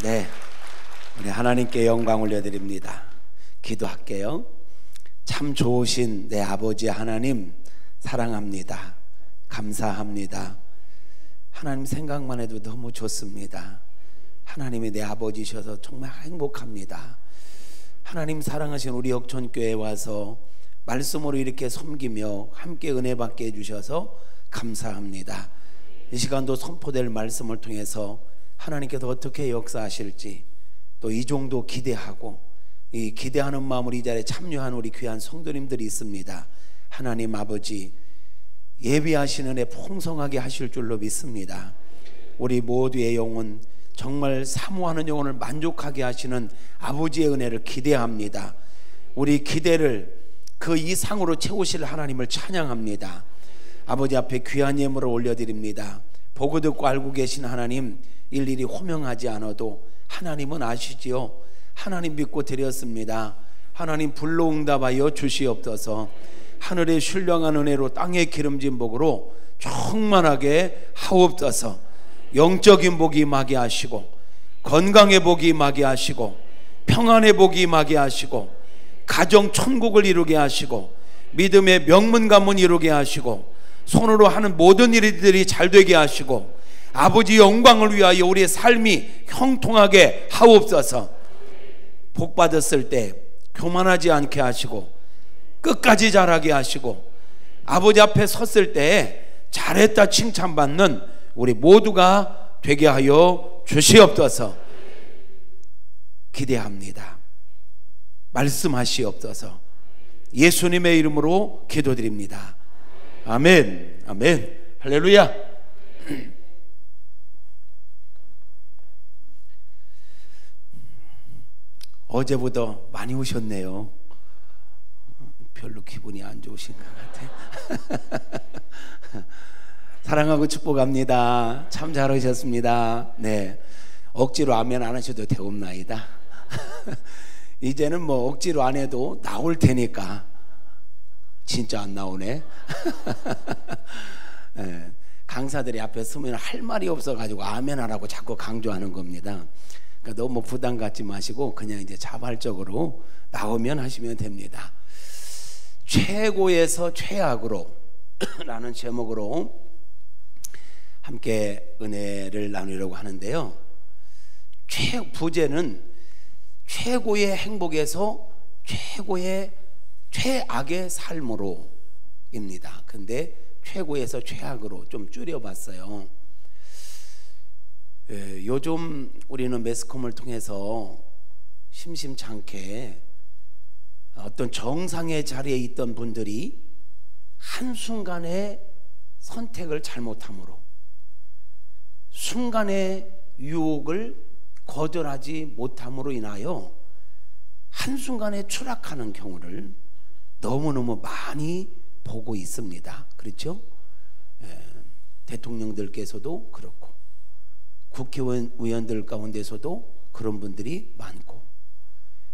네, 우리 하나님께 영광 올려드립니다. 기도할게요. 참 좋으신 내 아버지 하나님 사랑합니다. 감사합니다. 하나님 생각만 해도 너무 좋습니다. 하나님이 내 아버지셔서 정말 행복합니다. 하나님 사랑하신 우리 역촌교회에 와서 말씀으로 이렇게 섬기며 함께 은혜 받게 해주셔서 감사합니다. 이 시간도 선포될 말씀을 통해서 하나님께서 어떻게 역사하실지 또 이 정도 기대하고 이 기대하는 마음으로 이 자리에 참여한 우리 귀한 성도님들이 있습니다. 하나님 아버지 예비하신 은혜 풍성하게 하실 줄로 믿습니다. 우리 모두의 영혼, 정말 사모하는 영혼을 만족하게 하시는 아버지의 은혜를 기대합니다. 우리 기대를 그 이상으로 채우실 하나님을 찬양합니다. 아버지 앞에 귀한 예물을 올려드립니다. 보고 듣고 알고 계신 하나님, 일일이 호명하지 않아도 하나님은 아시지요. 하나님 믿고 드렸습니다. 하나님 불로 응답하여 주시옵소서. 하늘의 신령한 은혜로 땅의 기름진 복으로 충만하게 하옵소서. 영적인 복이 임하게 하시고 건강의 복이 임하게 하시고 평안의 복이 임하게 하시고 가정 천국을 이루게 하시고 믿음의 명문 가문 이루게 하시고 손으로 하는 모든 일들이 잘 되게 하시고 아버지 영광을 위하여 우리의 삶이 형통하게 하옵소서. 복 받았을 때 교만하지 않게 하시고 끝까지 잘하게 하시고 아버지 앞에 섰을 때 잘했다 칭찬받는 우리 모두가 되게 하여 주시옵소서. 기대합니다. 말씀하시옵소서. 예수님의 이름으로 기도드립니다. 아멘. 아멘. 할렐루야. 어제보다 많이 오셨네요. 별로 기분이 안 좋으신 것 같아요. 사랑하고 축복합니다. 참 잘하셨습니다. 네, 억지로 아멘 안 하셔도 되옵나이다. 이제는 뭐 억지로 안 해도 나올 테니까. 진짜 안 나오네. 네, 강사들이 앞에 서면 할 말이 없어가지고 아멘 하라고 자꾸 강조하는 겁니다. 그러니까 너무 부담 갖지 마시고 그냥 이제 자발적으로 나오면 하시면 됩니다. 최고에서 최악으로 라는 제목으로 함께 은혜를 나누려고 하는데요. 부제는 최고의 행복에서 최고의 최악의 삶으로 입니다. 근데 최고에서 최악으로 좀 줄여봤어요. 요즘 우리는 매스컴을 통해서 심심찮게 어떤 정상의 자리에 있던 분들이 한순간에 선택을 잘못함으로 순간의 유혹을 거절하지 못함으로 인하여 한순간에 추락하는 경우를 너무너무 많이 보고 있습니다. 그렇죠? 대통령들께서도 그렇고 국회의원들 가운데서도 그런 분들이 많고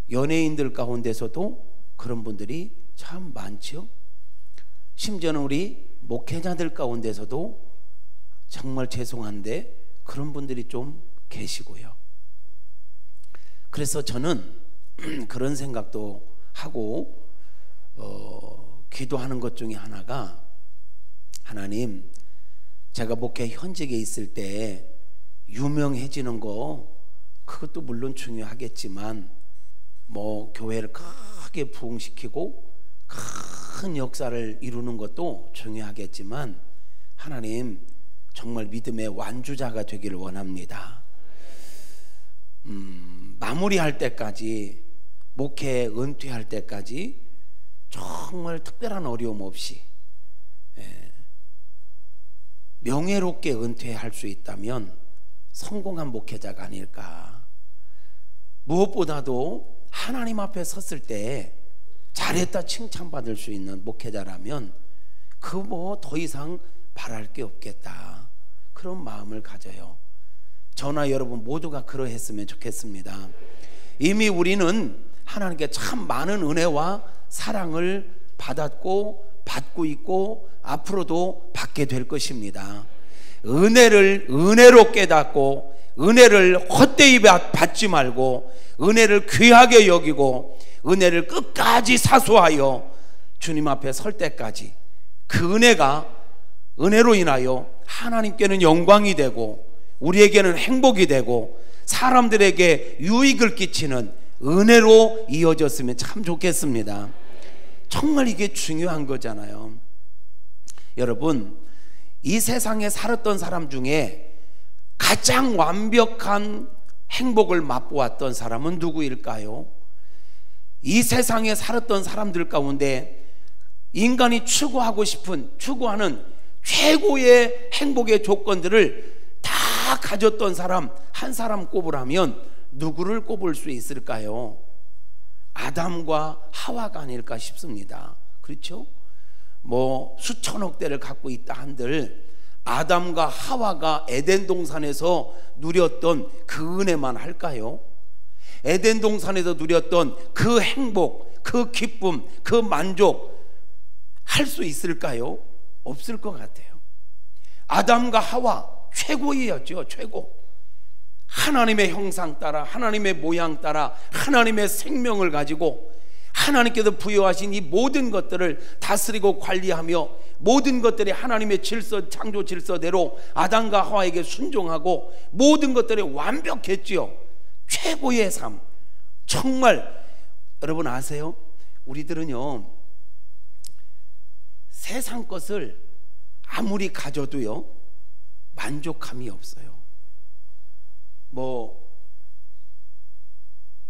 연예인들 가운데서도 그런 분들이 참 많죠. 심지어는 우리 목회자들 가운데서도 정말 죄송한데 그런 분들이 좀 계시고요. 그래서 저는 그런 생각도 하고 기도하는 것 중에 하나가, 하나님, 제가 목회 현직에 있을 때 유명해지는 거 그것도 물론 중요하겠지만 뭐 교회를 크게 부흥시키고 큰 역사를 이루는 것도 중요하겠지만 하나님, 정말 믿음의 완주자가 되기를 원합니다. 마무리할 때까지, 목회 은퇴할 때까지 정말 특별한 어려움 없이 명예롭게 은퇴할 수 있다면 성공한 목회자가 아닐까. 무엇보다도 하나님 앞에 섰을 때 잘했다 칭찬받을 수 있는 목회자라면 그 뭐 더 이상 바랄 게 없겠다, 그런 마음을 가져요. 저나 여러분 모두가 그러했으면 좋겠습니다. 이미 우리는 하나님께 참 많은 은혜와 사랑을 받았고 받고 있고 앞으로도 받게 될 것입니다. 은혜를 은혜로 깨닫고 은혜를 헛되이 받지 말고 은혜를 귀하게 여기고 은혜를 끝까지 사수하여 주님 앞에 설 때까지 그 은혜로 인하여 하나님께는 영광이 되고 우리에게는 행복이 되고 사람들에게 유익을 끼치는 은혜로 이어졌으면 참 좋겠습니다. 정말 이게 중요한 거잖아요. 여러분, 이 세상에 살았던 사람 중에 가장 완벽한 행복을 맛보았던 사람은 누구일까요? 이 세상에 살았던 사람들 가운데 인간이 추구하는 최고의 행복의 조건들을 다 가졌던 사람 한 사람 꼽으라면 누구를 꼽을 수 있을까요? 아담과 하와가 아닐까 싶습니다. 그렇죠? 뭐 수천억 대를 갖고 있다 한들 아담과 하와가 에덴 동산에서 누렸던 그 은혜만 할까요? 에덴 동산에서 누렸던 그 행복, 그 기쁨, 그 만족 할 수 있을까요? 없을 것 같아요. 아담과 하와 최고이었죠. 최고. 하나님의 형상 따라, 하나님의 모양 따라, 하나님의 생명을 가지고 하나님께서 부여하신 이 모든 것들을 다스리고 관리하며 모든 것들이 하나님의 질서, 창조 질서대로 아담과 하와에게 순종하고 모든 것들이 완벽했지요. 최고의 삶. 정말 여러분 아세요? 우리들은요 세상 것을 아무리 가져도요 만족함이 없어요. 뭐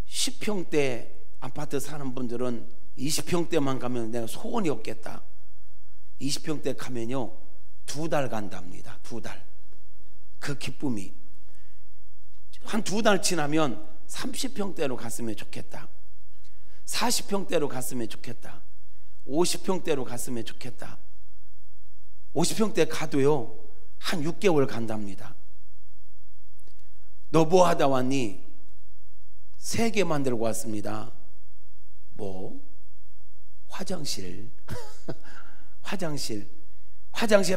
10평대 아파트 사는 분들은 20평대만 가면 내가 소원이 없겠다. 20평대 가면요 2달 간답니다. 2달. 그 기쁨이 한 2달 지나면 30평대로 갔으면 좋겠다. 40평대로 갔으면 좋겠다. 50평대로 갔으면 좋겠다. 50평대 가도요 한 6개월 간답니다. 너 뭐 하다 왔니? 3개 만들고 왔습니다. 뭐? 화장실. 화장실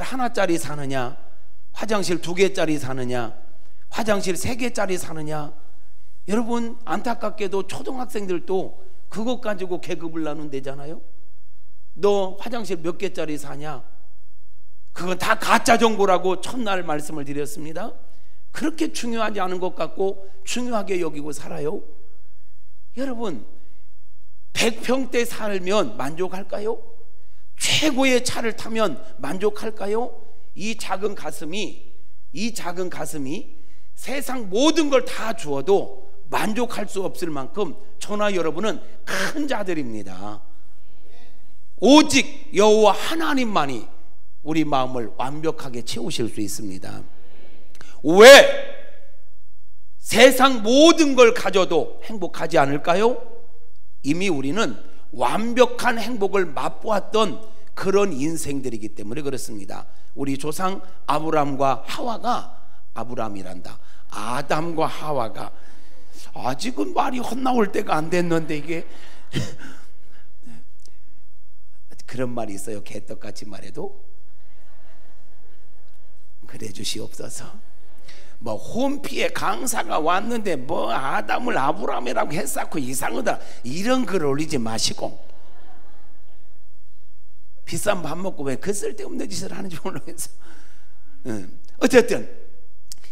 하나짜리 사느냐? 화장실 2개짜리 사느냐? 화장실 3개짜리 사느냐? 여러분 안타깝게도 초등학생들도 그것 가지고 계급을 나눈대잖아요. 너 화장실 몇 개짜리 사냐? 그건 다 가짜 정보라고 첫날 말씀을 드렸습니다. 그렇게 중요하지 않은 것 같고 중요하게 여기고 살아요. 여러분 100평대 살면 만족할까요? 최고의 차를 타면 만족할까요? 이 작은 가슴이 세상 모든 걸 다 주어도 만족할 수 없을 만큼 저나 여러분은 큰 자들입니다. 오직 여호와 하나님만이 우리 마음을 완벽하게 채우실 수 있습니다. 왜? 세상 모든 걸 가져도 행복하지 않을까요? 이미 우리는 완벽한 행복을 맛보았던 그런 인생들이기 때문에 그렇습니다. 우리 조상 아브람과 하와가, 아브람이란다, 아담과 하와가, 아직은 말이 헛나올 때가 안 됐는데 이게 그런 말이 있어요. 개떡같이 말해도 그래 주시옵소서. 뭐 홈피에 강사가 왔는데 뭐 아담을 아브람이라고 했었고 이상하다 이런 글 올리지 마시고, 비싼 밥 먹고 왜 그 쓸데없는 짓을 하는지 모르겠어. 어쨌든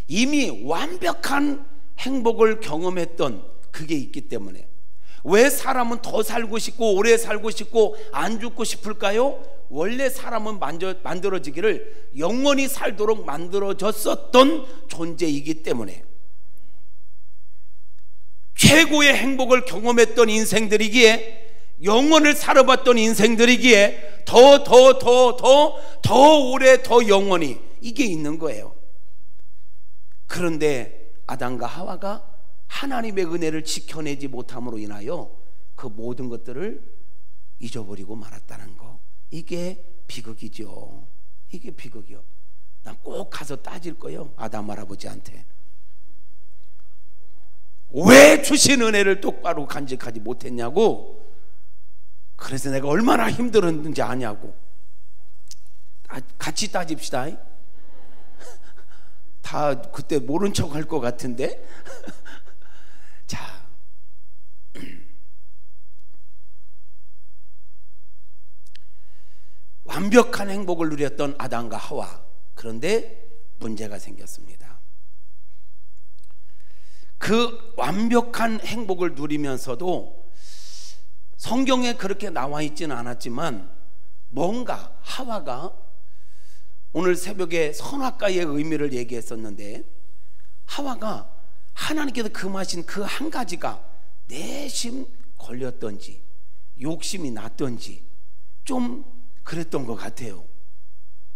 이미 완벽한 행복을 경험했던 그게 있기 때문에 왜 사람은 더 살고 싶고 오래 살고 싶고 안 죽고 싶을까요? 원래 사람은 만들어지기를 영원히 살도록 만들어졌었던 존재이기 때문에, 최고의 행복을 경험했던 인생들이기에, 영원을 살아봤던 인생들이기에 더 오래 더 영원히 이게 있는 거예요. 그런데 아담과 하와가 하나님의 은혜를 지켜내지 못함으로 인하여 그 모든 것들을 잊어버리고 말았다는 거, 이게 비극이죠. 이게 비극이요. 난 꼭 가서 따질 거예요. 아담 할아버지한테 왜 주신 은혜를 똑바로 간직하지 못했냐고, 그래서 내가 얼마나 힘들었는지 아냐고. 같이 따집시다. 다 그때 모른 척 할 것 같은데. 자, 완벽한 행복을 누렸던 아담과 하와. 그런데 문제가 생겼습니다. 그 완벽한 행복을 누리면서도 성경에 그렇게 나와 있지는 않았지만 뭔가 하와가, 오늘 새벽에 선악과의 의미를 얘기했었는데, 하와가 하나님께서 금하신 그 한 가지가 내심 걸렸던지 욕심이 났던지 좀 그랬던 것 같아요.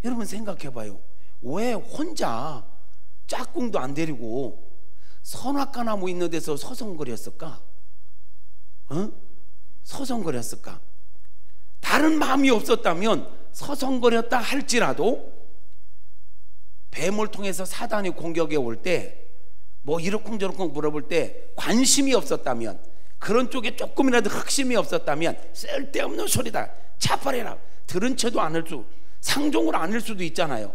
여러분 생각해 봐요. 왜 혼자 짝꿍도 안 데리고 선악과 나무 있는 데서 서성거렸을까? 서성거렸을까? 다른 마음이 없었다면 서성거렸다 할지라도 뱀을 통해서 사단이 공격해 올 때 뭐 이러쿵저러쿵 물어볼 때 관심이 없었다면, 그런 쪽에 조금이라도 흑심이 없었다면 쓸데없는 소리다, 차파래라, 들은 채도 않을 수, 상종을 안 할 수도 있잖아요.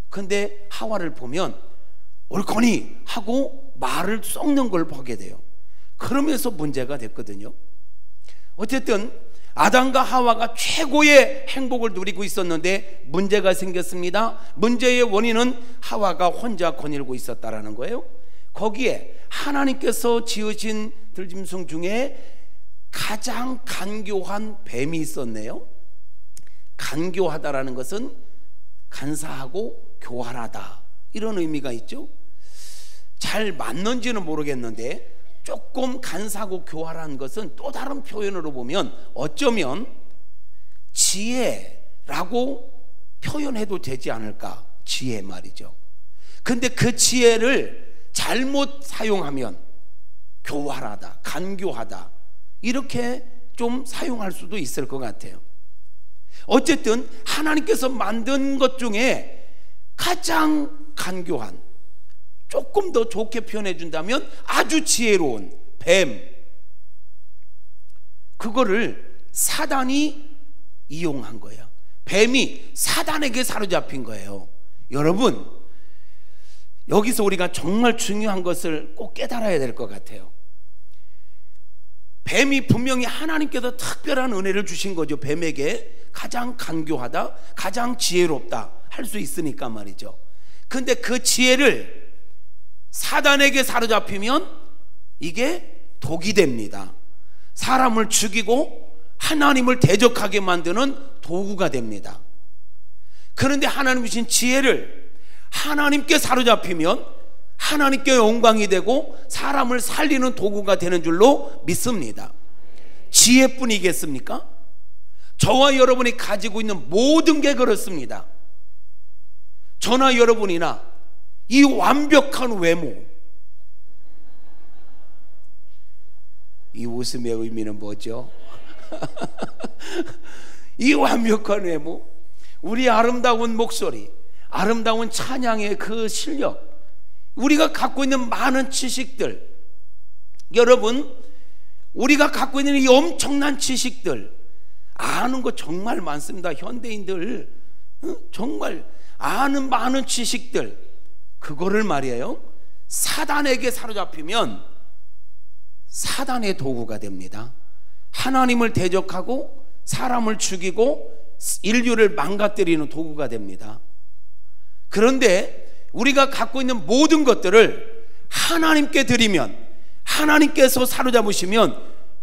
근데 하와를 보면 옳거니 하고 말을 썩는 걸 보게 돼요. 그러면서 문제가 됐거든요. 어쨌든 아담과 하와가 최고의 행복을 누리고 있었는데 문제가 생겼습니다. 문제의 원인은 하와가 혼자 거닐고 있었다라는 거예요. 거기에 하나님께서 지으신 들짐승 중에 가장 간교한 뱀이 있었네요. 간교하다라는 것은 간사하고 교활하다, 이런 의미가 있죠. 잘 맞는지는 모르겠는데 조금 간사하고 교활한 것은 또 다른 표현으로 보면 어쩌면 지혜라고 표현해도 되지 않을까. 지혜 말이죠. 근데 그 지혜를 잘못 사용하면 교활하다, 간교하다, 이렇게 좀 사용할 수도 있을 것 같아요. 어쨌든 하나님께서 만든 것 중에 가장 간교한, 조금 더 좋게 표현해 준다면 아주 지혜로운 뱀, 그거를 사단이 이용한 거예요. 뱀이 사단에게 사로잡힌 거예요. 여러분, 여기서 우리가 정말 중요한 것을 꼭 깨달아야 될 것 같아요. 뱀이 분명히 하나님께서 특별한 은혜를 주신 거죠. 뱀에게 가장 간교하다, 가장 지혜롭다 할 수 있으니까 말이죠. 근데 그 지혜를 사단에게 사로잡히면 이게 독이 됩니다. 사람을 죽이고 하나님을 대적하게 만드는 도구가 됩니다. 그런데 하나님 주신 지혜를 하나님께 사로잡히면 하나님께 영광이 되고 사람을 살리는 도구가 되는 줄로 믿습니다. 지혜뿐이겠습니까? 저와 여러분이 가지고 있는 모든 게 그렇습니다. 저나 여러분이나 이 완벽한 외모, 이 웃음의 의미는 뭐죠? 이 완벽한 외모, 우리 아름다운 목소리, 아름다운 찬양의 그 실력, 우리가 갖고 있는 많은 지식들, 여러분 우리가 갖고 있는 이 엄청난 지식들, 아는 거 정말 많습니다. 현대인들 정말 아는 많은 지식들, 그거를 말이에요, 사단에게 사로잡히면 사단의 도구가 됩니다. 하나님을 대적하고 사람을 죽이고 인류를 망가뜨리는 도구가 됩니다. 그런데 우리가 갖고 있는 모든 것들을 하나님께 드리면, 하나님께서 사로잡으시면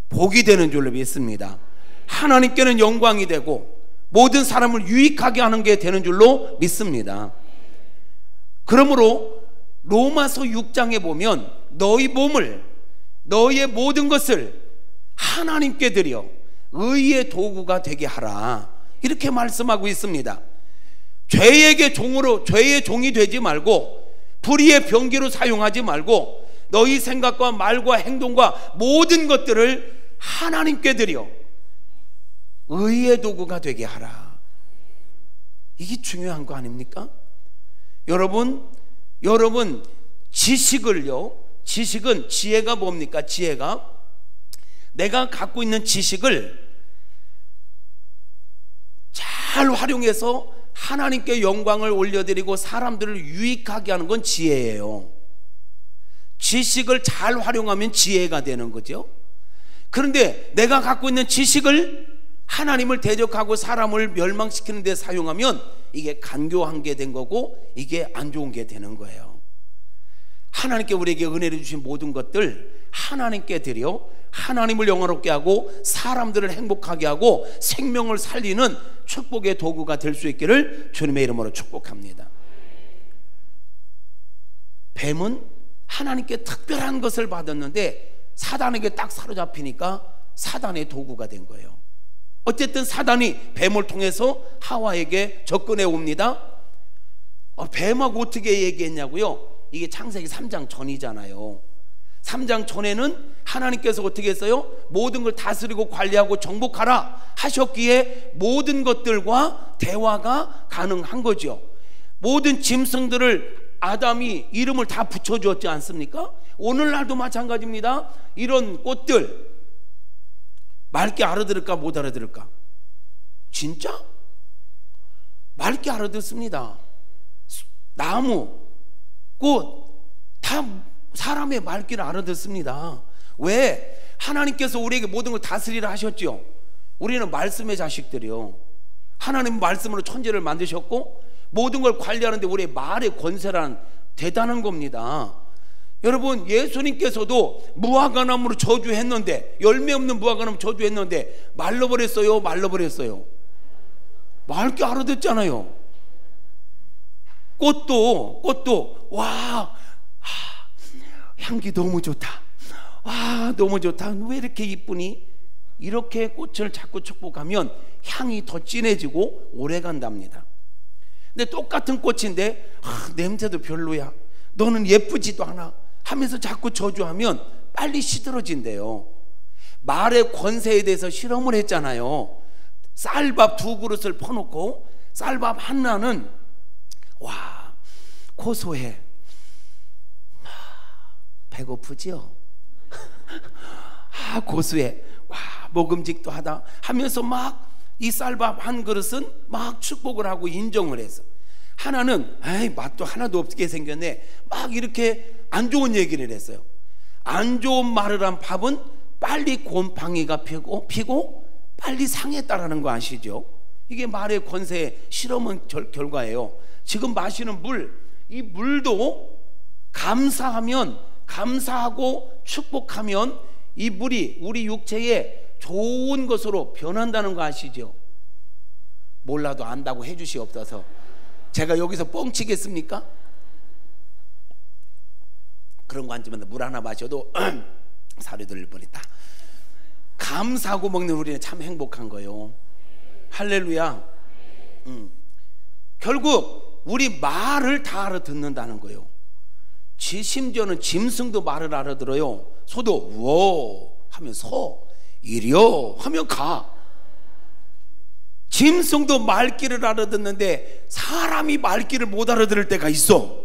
복이 되는 줄로 믿습니다. 하나님께는 영광이 되고 모든 사람을 유익하게 하는 게 되는 줄로 믿습니다. 그러므로 로마서 6장에 보면 너희 몸을, 너희의 모든 것을 하나님께 드려 의의 도구가 되게 하라, 이렇게 말씀하고 있습니다. 죄에게 종으로, 죄의 종이 되지 말고 불의의 병기로 사용하지 말고 너희 생각과 말과 행동과 모든 것들을 하나님께 드려 의의 도구가 되게 하라. 이게 중요한 거 아닙니까? 여러분 지식을요, 지식은, 지혜가 뭡니까? 지혜가 내가 갖고 있는 지식을 잘 활용해서 하나님께 영광을 올려드리고 사람들을 유익하게 하는 건 지혜예요. 지식을 잘 활용하면 지혜가 되는 거죠. 그런데 내가 갖고 있는 지식을 하나님을 대적하고 사람을 멸망시키는 데 사용하면 이게 간교한 게 된 거고 이게 안 좋은 게 되는 거예요. 하나님께 우리에게 은혜를 주신 모든 것들 하나님께 드려 하나님을 영화롭게 하고 사람들을 행복하게 하고 생명을 살리는 축복의 도구가 될 수 있기를 주님의 이름으로 축복합니다. 뱀은 하나님께 특별한 것을 받았는데 사단에게 딱 사로잡히니까 사단의 도구가 된 거예요. 어쨌든 사단이 뱀을 통해서 하와에게 접근해 옵니다. 뱀하고 어떻게 얘기했냐고요? 이게 창세기 3장 전이잖아요. 3장 전에는 하나님께서 어떻게 했어요? 모든 걸 다스리고 관리하고 정복하라 하셨기에 모든 것들과 대화가 가능한 거죠. 모든 짐승들을 아담이 이름을 다 붙여주었지 않습니까? 오늘날도 마찬가지입니다. 이런 꽃들 맑게 알아들을까 못 알아들을까? 진짜? 맑게 알아듣습니다. 나무, 꽃 다 사람의 말귀를 알아듣습니다. 왜? 하나님께서 우리에게 모든 걸 다스리라 하셨죠. 우리는 말씀의 자식들이요. 하나님 말씀으로 천지를 만드셨고 모든 걸 관리하는데 우리의 말의 권세란 대단한 겁니다. 여러분, 예수님께서도 무화과나무로 저주했는데, 열매 없는 무화과나무 저주했는데 말라버렸어요? 말라버렸어요? 맑게 알아듣잖아요. 꽃도 와, 향기 너무 좋다. 와, 너무 좋다. 왜 이렇게 이쁘니? 이렇게 꽃을 자꾸 축복하면 향이 더 진해지고 오래 간답니다. 근데 똑같은 꽃인데 냄새도 별로야, 너는 예쁘지도 않아 하면서 자꾸 저주하면 빨리 시들어진대요. 말의 권세에 대해서 실험을 했잖아요. 쌀밥 2그릇을 퍼놓고 쌀밥 하나는 와, 고소해. 배고프지요? 고소해. 와, 먹음직도 하다 하면서 막 이 쌀밥 1그릇은 막 축복을 하고 인정을 해서, 하나는 맛도 하나도 없게 생겼네 막 이렇게 안 좋은 얘기를 했어요. 안 좋은 말을 한 밥은 빨리 곰팡이가 피고 빨리 상했다라는 거 아시죠? 이게 말의 권세의 실험은 결과예요. 지금 마시는 물, 이 물도 감사하고 축복하면 이 물이 우리 육체에 좋은 것으로 변한다는 거 아시죠? 몰라도 안다고 해주시옵소서. 제가 여기서 뻥치겠습니까? 그런 거 앉으면 물 하나 마셔도 살이 들릴 뻔했다. 감사하고 먹는 우리는 참 행복한 거예요. 할렐루야. 결국 우리 말을 다 알아듣는다는 거예요. 심지어는 짐승도 말을 알아들어요. 소도 우어 하면 서, 이리요 하면 가. 짐승도 말귀를 알아듣는데 사람이 말귀를 못 알아들을 때가 있어.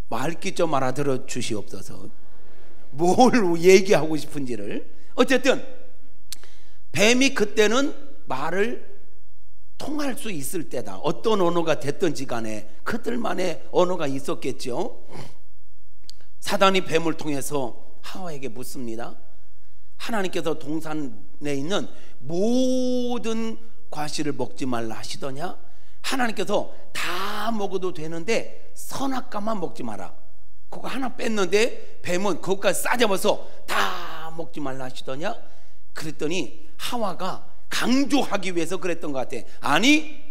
말귀 좀 알아들어 주시옵소서. 뭘 얘기하고 싶은지를. 어쨌든 뱀이 그때는 말을 통할 수 있을 때다. 어떤 언어가 됐든지 간에 그들만의 언어가 있었겠죠. 사단이 뱀을 통해서 하와에게 묻습니다. 하나님께서 동산에 있는 모든 과실을 먹지 말라 하시더냐? 하나님께서 다 먹어도 되는데 선악과만 먹지 마라. 그거 하나 뺐는데 뱀은 그것까지 싸잡아서 다 먹지 말라 하시더냐? 그랬더니 하와가 강조하기 위해서 그랬던 것 같아. 아니,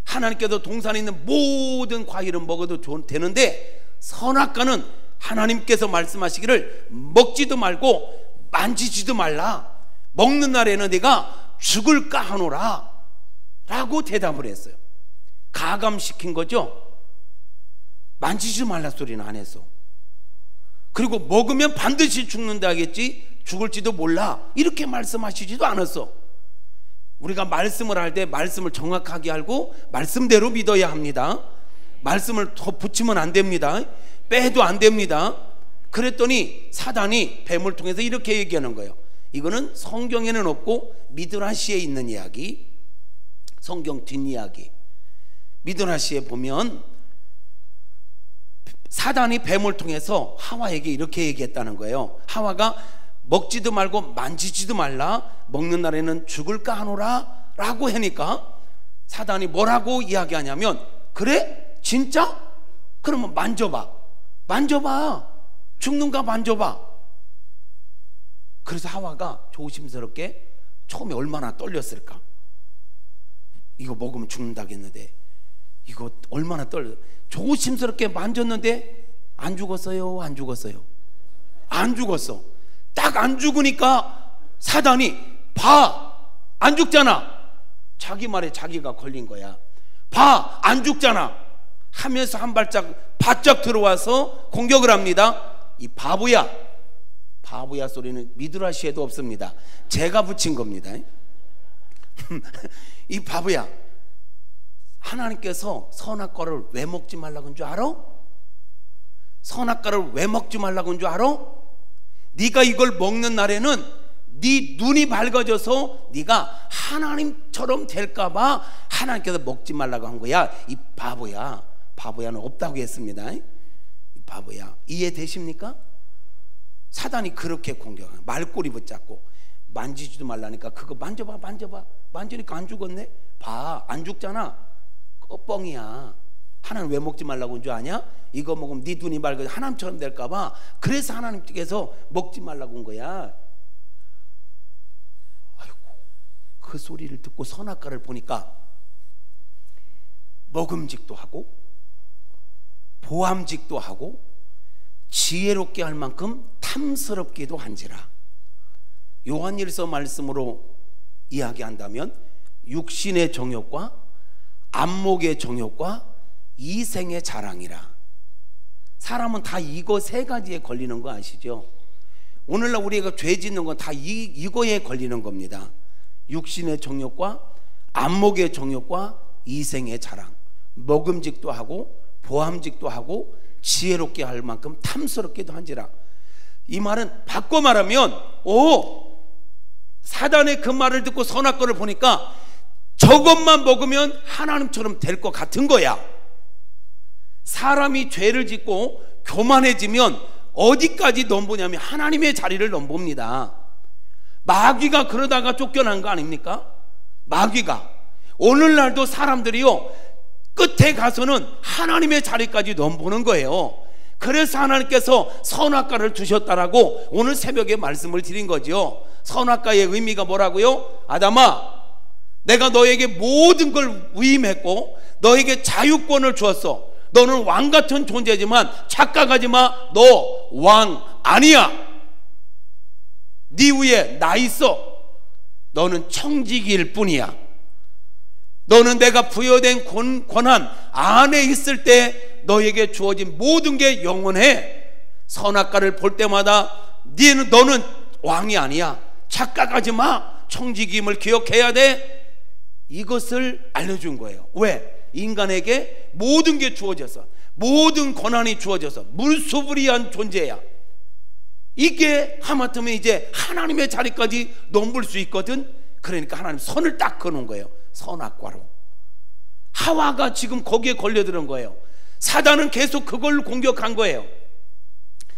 하나님께서 동산에 있는 모든 과일은 먹어도 되는데 선악과는 하나님께서 말씀하시기를 먹지도 말고 만지지도 말라. 먹는 날에는 내가 죽을까 하노라 라고 대답을 했어요. 가감시킨 거죠. 만지지 말라 소리는 안 했어. 그리고 먹으면 반드시 죽는다 하겠지 죽을지도 몰라 이렇게 말씀하시지도 않았어. 우리가 말씀을 할 때 말씀을 정확하게 알고 말씀대로 믿어야 합니다. 말씀을 더 붙이면 안 됩니다. 빼도 안 됩니다. 그랬더니 사단이 뱀을 통해서 이렇게 얘기하는 거예요. 이거는 성경에는 없고 미드라시에 있는 이야기, 성경 뒷이야기. 미드라시에 보면 사단이 뱀을 통해서 하와에게 이렇게 얘기했다는 거예요. 하와가 먹지도 말고 만지지도 말라, 먹는 날에는 죽을까 하노라 라고 하니까 사단이 뭐라고 이야기하냐면, 그래? 진짜? 그러면 만져봐, 만져봐, 죽는가 만져봐. 그래서 하와가 조심스럽게, 처음에 얼마나 떨렸을까. 이거 먹으면 죽는다겠는데 이거 얼마나 조심스럽게 만졌는데 안 죽었어요? 안 죽었어요? 안 죽었어. 딱 안 죽으니까 사단이, 봐, 안 죽잖아. 자기 말에 자기가 걸린 거야. 봐, 안 죽잖아 하면서 한 발짝 바짝 들어와서 공격을 합니다. 이 바보야, 바보야 소리는 미드라시에도 없습니다. 제가 붙인 겁니다. 이 바보야, 하나님께서 선악과를 왜 먹지 말라고 한 줄 알아? 선악과를 왜 먹지 말라고 한 줄 알아? 네가 이걸 먹는 날에는 네 눈이 밝아져서 네가 하나님처럼 될까봐 하나님께서 먹지 말라고 한 거야. 이 바보야, 바보야는 없다고 했습니다. 이 바보야, 이해되십니까? 사단이 그렇게 공격하는, 말꼬리 붙잡고 만지지도 말라니까 그거 만져봐, 만져봐, 만지니까 안 죽었네. 봐, 안 죽잖아. 뻥이야. 하나님 왜 먹지 말라고 한 줄 아냐? 이거 먹으면 네 눈이 밝아서 하나님처럼 될까봐, 그래서 하나님께서 먹지 말라고 한 거야. 아이고, 그 소리를 듣고 선악과를 보니까 먹음직도 하고 보암직도 하고 지혜롭게 할 만큼 탐스럽기도 한지라. 요한일서 말씀으로 이야기한다면 육신의 정욕과 안목의 정욕과 이생의 자랑이라. 사람은 다 이거 세 가지에 걸리는 거 아시죠? 오늘날 우리가 죄 짓는 건 다 이거에 걸리는 겁니다. 육신의 정욕과 안목의 정욕과 이생의 자랑, 먹음직도 하고 보암직도 하고 지혜롭게 할 만큼 탐스럽기도 한지라. 이 말은 바꿔 말하면, 사단의 그 말을 듣고 선악과를 보니까 저것만 먹으면 하나님처럼 될 것 같은 거야. 사람이 죄를 짓고 교만해지면 어디까지 넘보냐면 하나님의 자리를 넘봅니다. 마귀가 그러다가 쫓겨난 거 아닙니까? 마귀가 오늘날도 사람들이요, 끝에 가서는 하나님의 자리까지 넘보는 거예요. 그래서 하나님께서 선악과를 두셨다라고 오늘 새벽에 말씀을 드린 거죠. 선악과의 의미가 뭐라고요? 아담아, 내가 너에게 모든 걸 위임했고 너에게 자유권을 주었어. 너는 왕 같은 존재지만 착각하지 마. 너 왕 아니야. 네 위에 나 있어. 너는 청지기일 뿐이야. 너는 내가 부여된 권한 안에 있을 때 너에게 주어진 모든 게 영원해. 선악과를 볼 때마다 너는 왕이 아니야. 착각하지 마. 청지기임을 기억해야 돼. 이것을 알려준 거예요. 왜? 인간에게 모든 게 주어져서, 모든 권한이 주어져서 물소부리한 존재야. 이게 하마터면 이제 하나님의 자리까지 넘볼 수 있거든. 그러니까 하나님 선을 딱 그어놓은 거예요. 선악과로. 하와가 지금 거기에 걸려드는 거예요. 사단은 계속 그걸 공격한 거예요.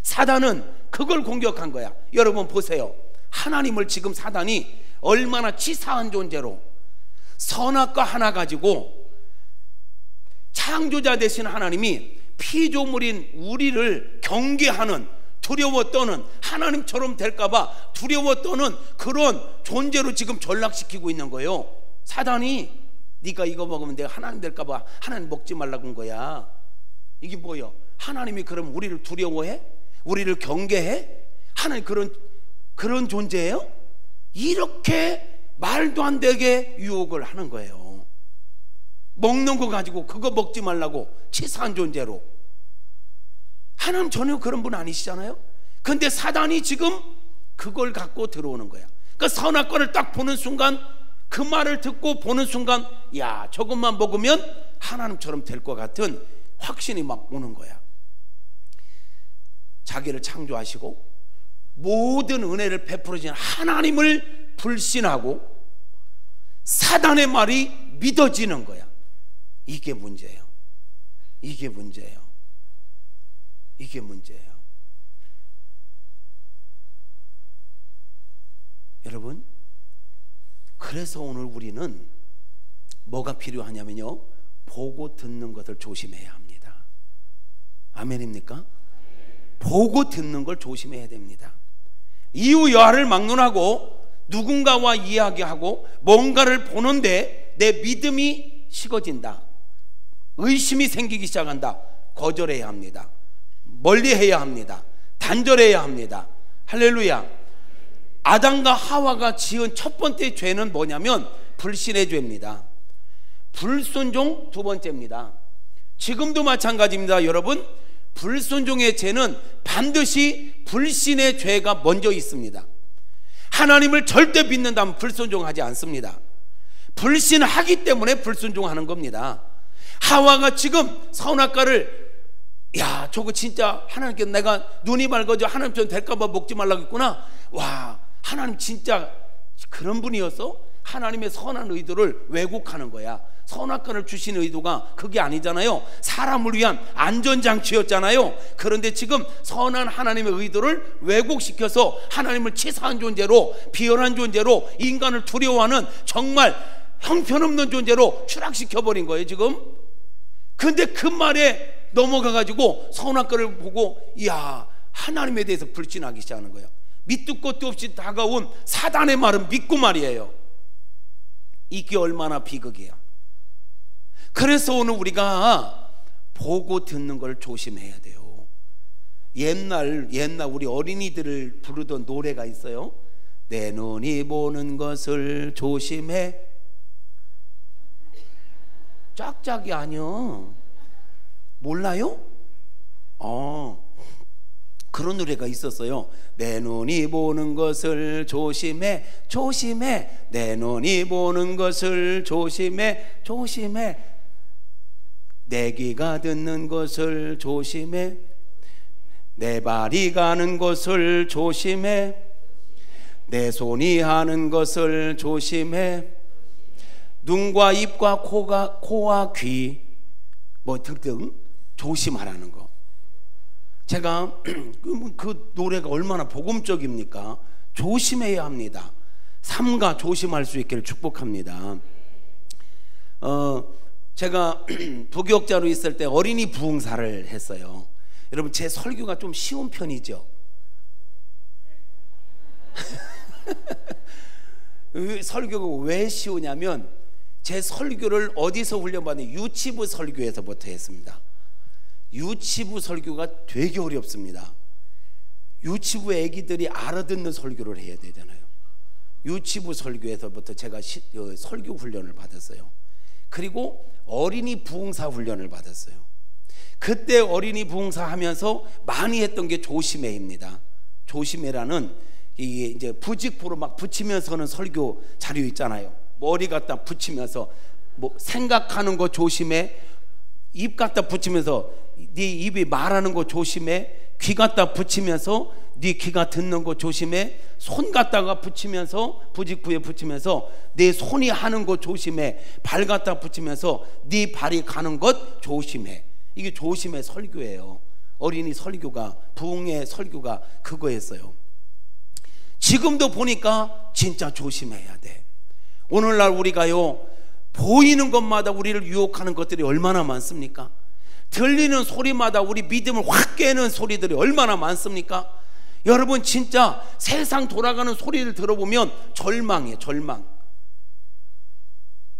사단은 그걸 공격한 거야. 여러분 보세요. 하나님을 지금 사단이 얼마나 치사한 존재로, 선악과 하나 가지고 창조자 되신 하나님이 피조물인 우리를 경계하는, 두려워 떠는, 하나님처럼 될까봐 두려워 떠는 그런 존재로 지금 전락시키고 있는 거예요. 사단이 네가 이거 먹으면 내가 하나님 될까봐 하나님 먹지 말라고 한 거야. 이게 뭐예요? 하나님이 그럼 우리를 두려워해? 우리를 경계해? 하나님 그런 존재예요? 이렇게 말도 안 되게 유혹을 하는 거예요. 먹는 거 가지고 그거 먹지 말라고 치사한 존재로. 하나님 전혀 그런 분 아니시잖아요. 근데 사단이 지금 그걸 갖고 들어오는 거야. 그러니까 선악과를 딱 보는 순간, 그 말을 듣고 보는 순간, 야, 저것만 먹으면 하나님처럼 될 것 같은 확신이 막 오는 거야. 자기를 창조하시고 모든 은혜를 베풀어 주신 하나님을 불신하고 사단의 말이 믿어지는 거야. 이게 문제예요. 이게 문제예요. 이게 문제예요. 여러분, 그래서 오늘 우리는 뭐가 필요하냐면요, 보고 듣는 것을 조심해야 합니다. 아멘입니까? 보고 듣는 걸 조심해야 됩니다. 이유 여하를 막론하고 누군가와 이야기하고 뭔가를 보는데 내 믿음이 식어진다, 의심이 생기기 시작한다, 거절해야 합니다. 멀리해야 합니다. 단절해야 합니다. 할렐루야. 아담과 하와가 지은 첫 번째 죄는 뭐냐면 불신의 죄입니다. 불순종 두 번째입니다. 지금도 마찬가지입니다. 여러분, 불순종의 죄는 반드시 불신의 죄가 먼저 있습니다. 하나님을 절대 믿는다면 불순종하지 않습니다. 불신하기 때문에 불순종하는 겁니다. 하와가 지금 선악과를, 야, 저거 진짜 하나님께 내가 눈이 맑아져 하나님 전 될까봐 먹지 말라고 했구나. 와, 하나님 진짜 그런 분이었어? 하나님의 선한 의도를 왜곡하는 거야. 선악과를 주신 의도가 그게 아니잖아요. 사람을 위한 안전장치였잖아요. 그런데 지금 선한 하나님의 의도를 왜곡시켜서 하나님을 치사한 존재로, 비열한 존재로, 인간을 두려워하는 정말 형편없는 존재로 추락시켜버린 거예요 지금. 근데 그 말에 넘어가가지고 선악과를 보고, 이야, 하나님에 대해서 불신하기 시작하는 거예요. 밑도 끝도 없이 다가온 사단의 말은 믿고 말이에요. 이게 얼마나 비극이야. 그래서 오늘 우리가 보고 듣는 걸 조심해야 돼요. 옛날 우리 어린이들을 부르던 노래가 있어요. 내 눈이 보는 것을 조심해. 짝짝이 아니요. 몰라요? 그런 노래가 있었어요. 내 눈이 보는 것을 조심해, 조심해. 내 눈이 보는 것을 조심해, 조심해. 내 귀가 듣는 것을 조심해. 내 발이 가는 것을 조심해. 내 손이 하는 것을 조심해. 눈과 입과 코와 귀 뭐 등등 조심하라는 거. 제가 그 노래가 얼마나 복음적입니까? 조심해야 합니다. 삼가 조심할 수 있기를 축복합니다. 제가 부교육자로 있을 때 어린이 부흥사를 했어요. 여러분, 제 설교가 좀 쉬운 편이죠. 설교가 왜 쉬우냐면 제 설교를 어디서 훈련받는, 유치부 설교에서부터 했습니다. 유치부 설교가 되게 어렵습니다. 유치부 애기들이 알아듣는 설교를 해야 되잖아요. 유치부 설교에서부터 제가 설교 훈련을 받았어요. 그리고 어린이 부흥사 훈련을 받았어요. 그때 어린이 부흥사 하면서 많이 했던 게 조심해입니다. 조심해라는, 이게 이제 부직포로 막 붙이면서는 설교 자료 있잖아요. 머리 갖다 붙이면서 뭐 생각하는 거 조심해, 입 갖다 붙이면서 네 입이 말하는 거 조심해, 귀 갖다 붙이면서 네 귀가 듣는 거 조심해, 손 갖다가 붙이면서 부직부에 붙이면서 네 손이 하는 거 조심해, 발 갖다 붙이면서 네 발이 가는 것 조심해. 이게 조심의 설교예요. 어린이 설교가, 부흥의 설교가 그거였어요. 지금도 보니까 진짜 조심해야 돼. 오늘날 우리가요, 보이는 것마다 우리를 유혹하는 것들이 얼마나 많습니까? 들리는 소리마다 우리 믿음을 확 깨는 소리들이 얼마나 많습니까? 여러분, 진짜 세상 돌아가는 소리를 들어보면 절망이에요. 절망.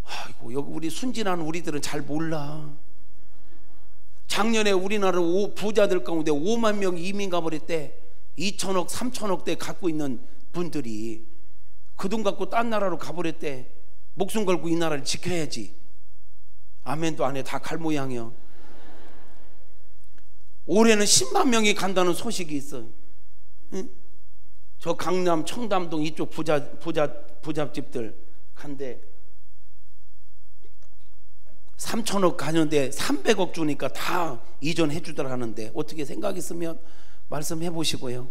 아이고, 여기 우리 순진한 우리들은 잘 몰라. 작년에 우리나라 부자들 가운데 5만 명이 이민 가버렸대. 2천억 3천억대 갖고 있는 분들이 그 돈 갖고 딴 나라로 가버렸대. 목숨 걸고 이 나라를 지켜야지. 아멘도 안 해. 다 갈 모양이요. 올해는 10만 명이 간다는 소식이 있어요. 응? 저 강남 청담동 이쪽 부잣집들 간대. 3천억 가는데 300억 주니까 다 이전해 주더라 하는데, 어떻게 생각 있으면 말씀해 보시고요.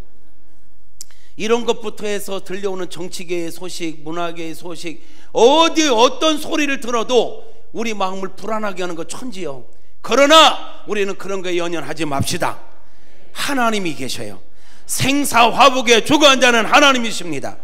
이런 것부터 해서 들려오는 정치계의 소식, 문화계의 소식, 어떤 소리를 들어도 우리 마음을 불안하게 하는 거 천지요. 그러나 우리는 그런 거에 연연하지 맙시다. 하나님이 계셔요. 생사화복의 주관자는 하나님이십니다.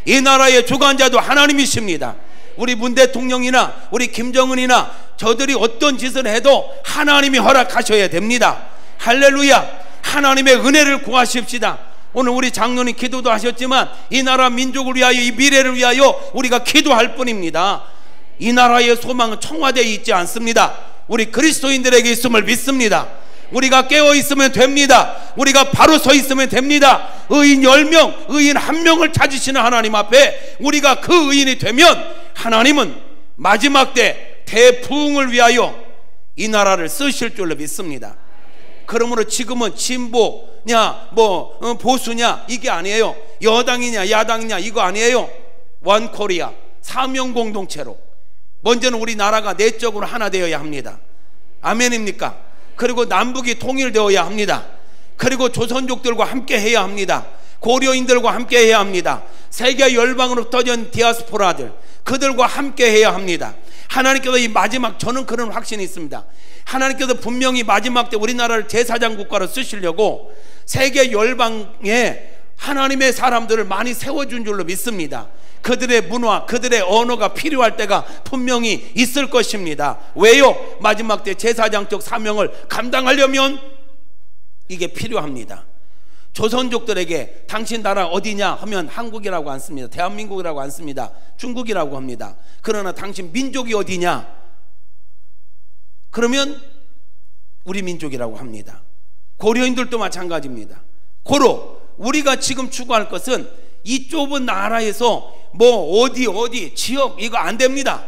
이 나라의 주관자도 하나님이십니다. 우리 문 대통령이나 우리 김정은이나 저들이 어떤 짓을 해도 하나님이 허락하셔야 됩니다. 할렐루야. 하나님의 은혜를 구하십시다. 오늘 우리 장로님 기도도 하셨지만 이 나라 민족을 위하여, 이 미래를 위하여 우리가 기도할 뿐입니다. 이 나라의 소망은 청와대에 있지 않습니다. 우리 그리스도인들에게 있음을 믿습니다. 우리가 깨어 있으면 됩니다. 우리가 바로 서 있으면 됩니다. 의인 10명, 의인 1명을 찾으시는 하나님 앞에 우리가 그 의인이 되면 하나님은 마지막 때 대부흥을 위하여 이 나라를 쓰실 줄로 믿습니다. 그러므로 지금은 진보냐 보수냐 이게 아니에요. 여당이냐 야당이냐 이거 아니에요. 원 코리아, 사명 공동체로 먼저는 우리나라가 내적으로 하나 되어야 합니다. 아멘입니까? 그리고 남북이 통일되어야 합니다. 그리고 조선족들과 함께 해야 합니다. 고려인들과 함께 해야 합니다. 세계 열방으로 터진 디아스포라들, 그들과 함께 해야 합니다. 하나님께서 이 마지막, 저는 그런 확신이 있습니다. 하나님께서 분명히 마지막 때 우리나라를 제사장 국가로 쓰시려고 세계 열방에 하나님의 사람들을 많이 세워준 줄로 믿습니다. 그들의 문화, 그들의 언어가 필요할 때가 분명히 있을 것입니다. 왜요? 마지막 때 제사장적 사명을 감당하려면 이게 필요합니다. 조선족들에게 당신 나라 어디냐 하면 한국이라고 안 씁니다. 대한민국이라고 안 씁니다. 중국이라고 합니다. 그러나 당신 민족이 어디냐? 그러면 우리 민족이라고 합니다. 고려인들도 마찬가지입니다. 고로 우리가 지금 추구할 것은 이 좁은 나라에서 어디 지역 이거 안 됩니다.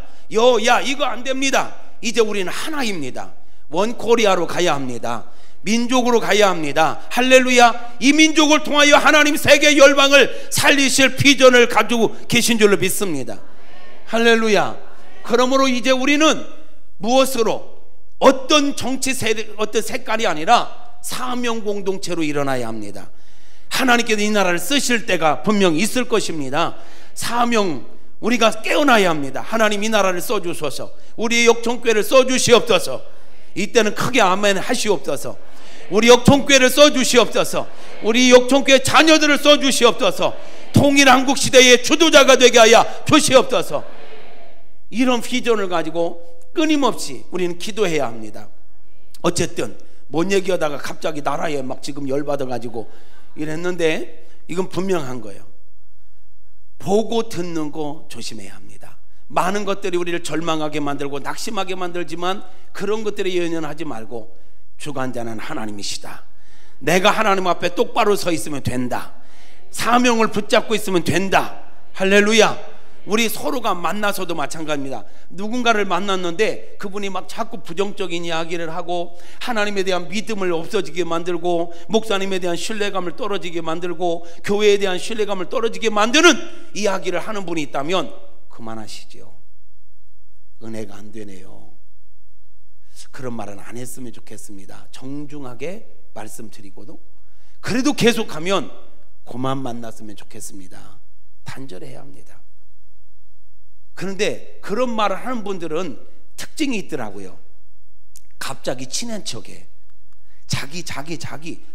야 이거 안 됩니다. 이제 우리는 하나입니다. 원 코리아로 가야 합니다. 민족으로 가야 합니다. 할렐루야. 이 민족을 통하여 하나님 세계 열방을 살리실 비전을 가지고 계신 줄로 믿습니다. 할렐루야. 그러므로 이제 우리는 무엇으로, 어떤 정치 세력, 어떤 색깔이 아니라 사명 공동체로 일어나야 합니다. 하나님께서 이 나라를 쓰실 때가 분명히 있을 것입니다. 사명, 우리가 깨어나야 합니다. 하나님 이 나라를 써주소서. 우리 역총교회를 써주시옵소서. 이때는 크게 아멘 하시옵소서. 우리 역총교회를 써주시옵소서. 우리 역총교회 자녀들을 써주시옵소서. 통일한국 시대의 주도자가 되게 하여 주시옵소서. 이런 비전을 가지고 끊임없이 우리는 기도해야 합니다. 어쨌든 뭔 얘기하다가 갑자기 나라에 막 지금 열받아가지고 이랬는데 이건 분명한 거예요. 보고 듣는 거 조심해야 합니다. 많은 것들이 우리를 절망하게 만들고 낙심하게 만들지만 그런 것들에 연연하지 말고 주관자는 하나님이시다. 내가 하나님 앞에 똑바로 서 있으면 된다. 사명을 붙잡고 있으면 된다. 할렐루야. 우리 서로가 만나서도 마찬가지입니다. 누군가를 만났는데 그분이 막 자꾸 부정적인 이야기를 하고 하나님에 대한 믿음을 없어지게 만들고 목사님에 대한 신뢰감을 떨어지게 만들고 교회에 대한 신뢰감을 떨어지게 만드는 이야기를 하는 분이 있다면 그만하시죠. 은혜가 안 되네요. 그런 말은 안 했으면 좋겠습니다. 정중하게 말씀드리고도 그래도 계속하면 그만 만났으면 좋겠습니다. 단절해야 합니다. 그런데 그런 말을 하는 분들은 특징이 있더라고요. 갑자기 친한 척해.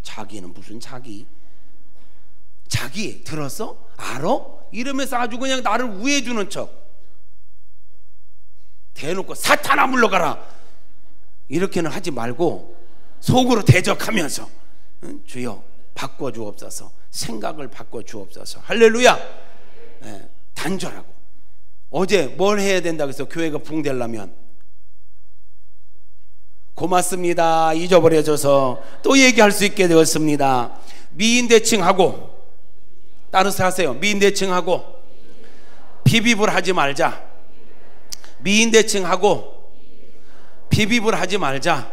자기는 무슨 자기 들었어? 알아? 이러면서 아주 그냥 나를 우애해주는 척. 대놓고 사탄아 물러가라 이렇게는 하지 말고 속으로 대적하면서 주여 바꿔주옵소서, 생각을 바꿔주옵소서. 할렐루야. 단절하고. 어제 뭘 해야 된다고 해서 교회가 붕대려면 고맙습니다. 잊어버려져서 또 얘기할 수 있게 되었습니다. 미인대칭하고, 따라서 하세요. 미인대칭하고 비비불 하지 말자. 미인대칭하고 비비불 하지 말자.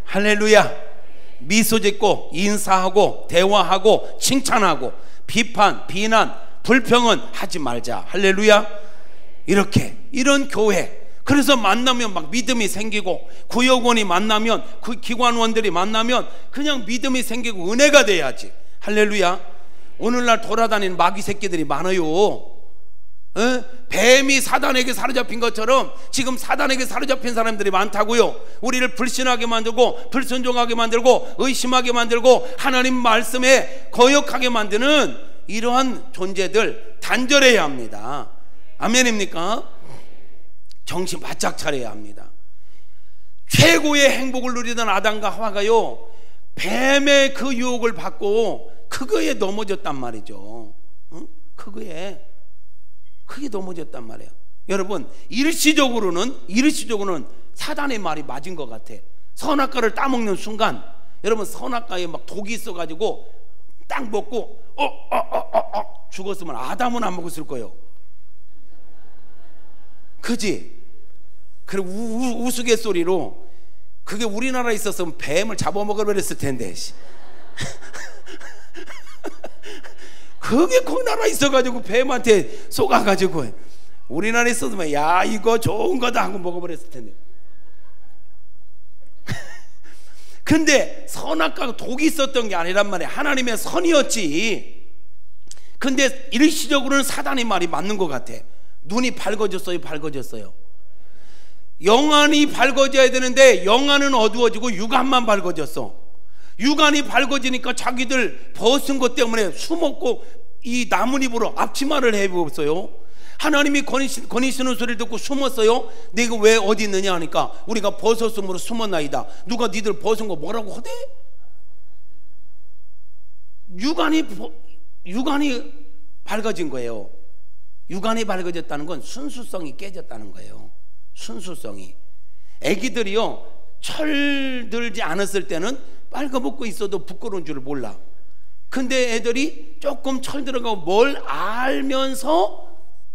할렐루야. 미소 짓고 인사하고 대화하고 칭찬하고 비판, 비난, 불평은 하지 말자. 할렐루야. 이런 교회. 그래서 만나면 막 믿음이 생기고, 구역원이 만나면, 그 기관원들이 만나면 그냥 믿음이 생기고 은혜가 돼야지. 할렐루야. 오늘날 돌아다니는 마귀 새끼들이 많아요. 뱀이 사단에게 사로잡힌 것처럼 지금 사단에게 사로잡힌 사람들이 많다고요. 우리를 불신하게 만들고 불순종하게 만들고 의심하게 만들고 하나님 말씀에 거역하게 만드는 이러한 존재들 단절해야 합니다. 아멘입니까? 정신 바짝 차려야 합니다. 최고의 행복을 누리던 아담과 하와가요, 뱀의 그 유혹을 받고 그거에 넘어졌단 말이죠. 그게 넘어졌단 말이에요. 여러분, 일시적으로는 사단의 말이 맞은 것 같아. 선악과를 따먹는 순간, 여러분, 선악과에 막 독이 있어가지고 딱 먹고 죽었으면 아담은 안 먹었을 거예요. 그지? 그리고 우스갯소리로 그게 우리나라에 있었으면 뱀을 잡아먹어버렸을 텐데 그게 그 나라에 있어가지고 뱀한테 속아가지고 우리나라에 있었으면 야 이거 좋은 거다 하고 먹어버렸을 텐데. 근데 선악과가 독이 있었던 게 아니란 말이야. 하나님의 선이었지. 근데 일시적으로는 사단의 말이 맞는 것 같아. 눈이 밝아졌어요, 밝아졌어요. 영안이 밝아져야 되는데 영안은 어두워지고 육안만 밝아졌어. 육안이 밝아지니까 자기들 벗은 것 때문에 숨었고 이 나뭇잎으로 앞치마를 해보았어요. 하나님이 거니시는 소리를 듣고 숨었어요. 내가 왜 어디 있느냐 하니까 우리가 벗었으므로 숨었나이다. 누가 니들 벗은 거 뭐라고 하대? 육안이 밝아진 거예요. 육안이 밝아졌다는 건 순수성이 깨졌다는 거예요. 순수성이. 애기들이요, 철들지 않았을 때는 빨가벗고 있어도 부끄러운 줄 몰라. 근데 애들이 조금 철 들어가고 뭘 알면서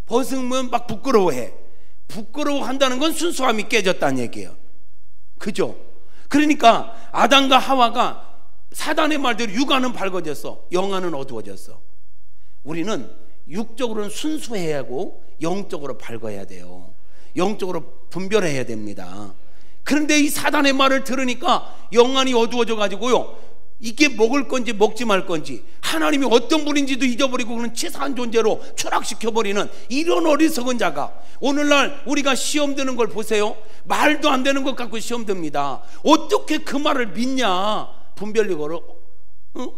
벗으면 막 부끄러워해. 부끄러워한다는 건 순수함이 깨졌다는 얘기예요. 그죠? 그러니까 아담과 하와가 사단의 말대로 육안은 밝아졌어, 영안은 어두워졌어. 우리는 육적으로는 순수해야 하고 영적으로 밝아야 돼요. 영적으로 분별해야 됩니다. 그런데 이 사단의 말을 들으니까 영안이 어두워져 가지고요, 이게 먹을 건지 먹지 말 건지, 하나님이 어떤 분인지도 잊어버리고 그런 치사한 존재로 추락시켜버리는 이런 어리석은 자가, 오늘날 우리가 시험 드는 걸 보세요. 말도 안 되는 것 갖고 시험 듭니다. 어떻게 그 말을 믿냐? 분별력으로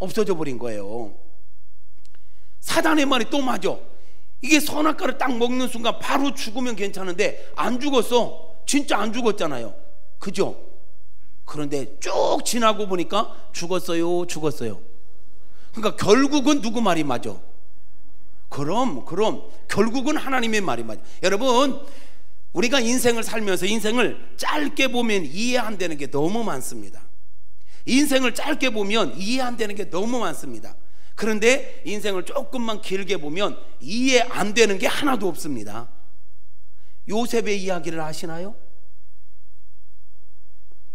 없어져 버린 거예요. 사단의 말이 또 맞아. 이게 선악과를 딱 먹는 순간 바로 죽으면 괜찮은데 안 죽었어. 진짜 안 죽었잖아요. 그죠? 그런데 쭉 지나고 보니까 죽었어요. 그러니까 결국은 누구 말이 맞아? 그럼 결국은 하나님의 말이 맞아. 여러분, 우리가 인생을 살면서 인생을 짧게 보면 이해 안 되는 게 너무 많습니다. 인생을 짧게 보면 이해 안 되는 게 너무 많습니다. 그런데 인생을 조금만 길게 보면 이해 안 되는 게 하나도 없습니다. 요셉의 이야기를 아시나요?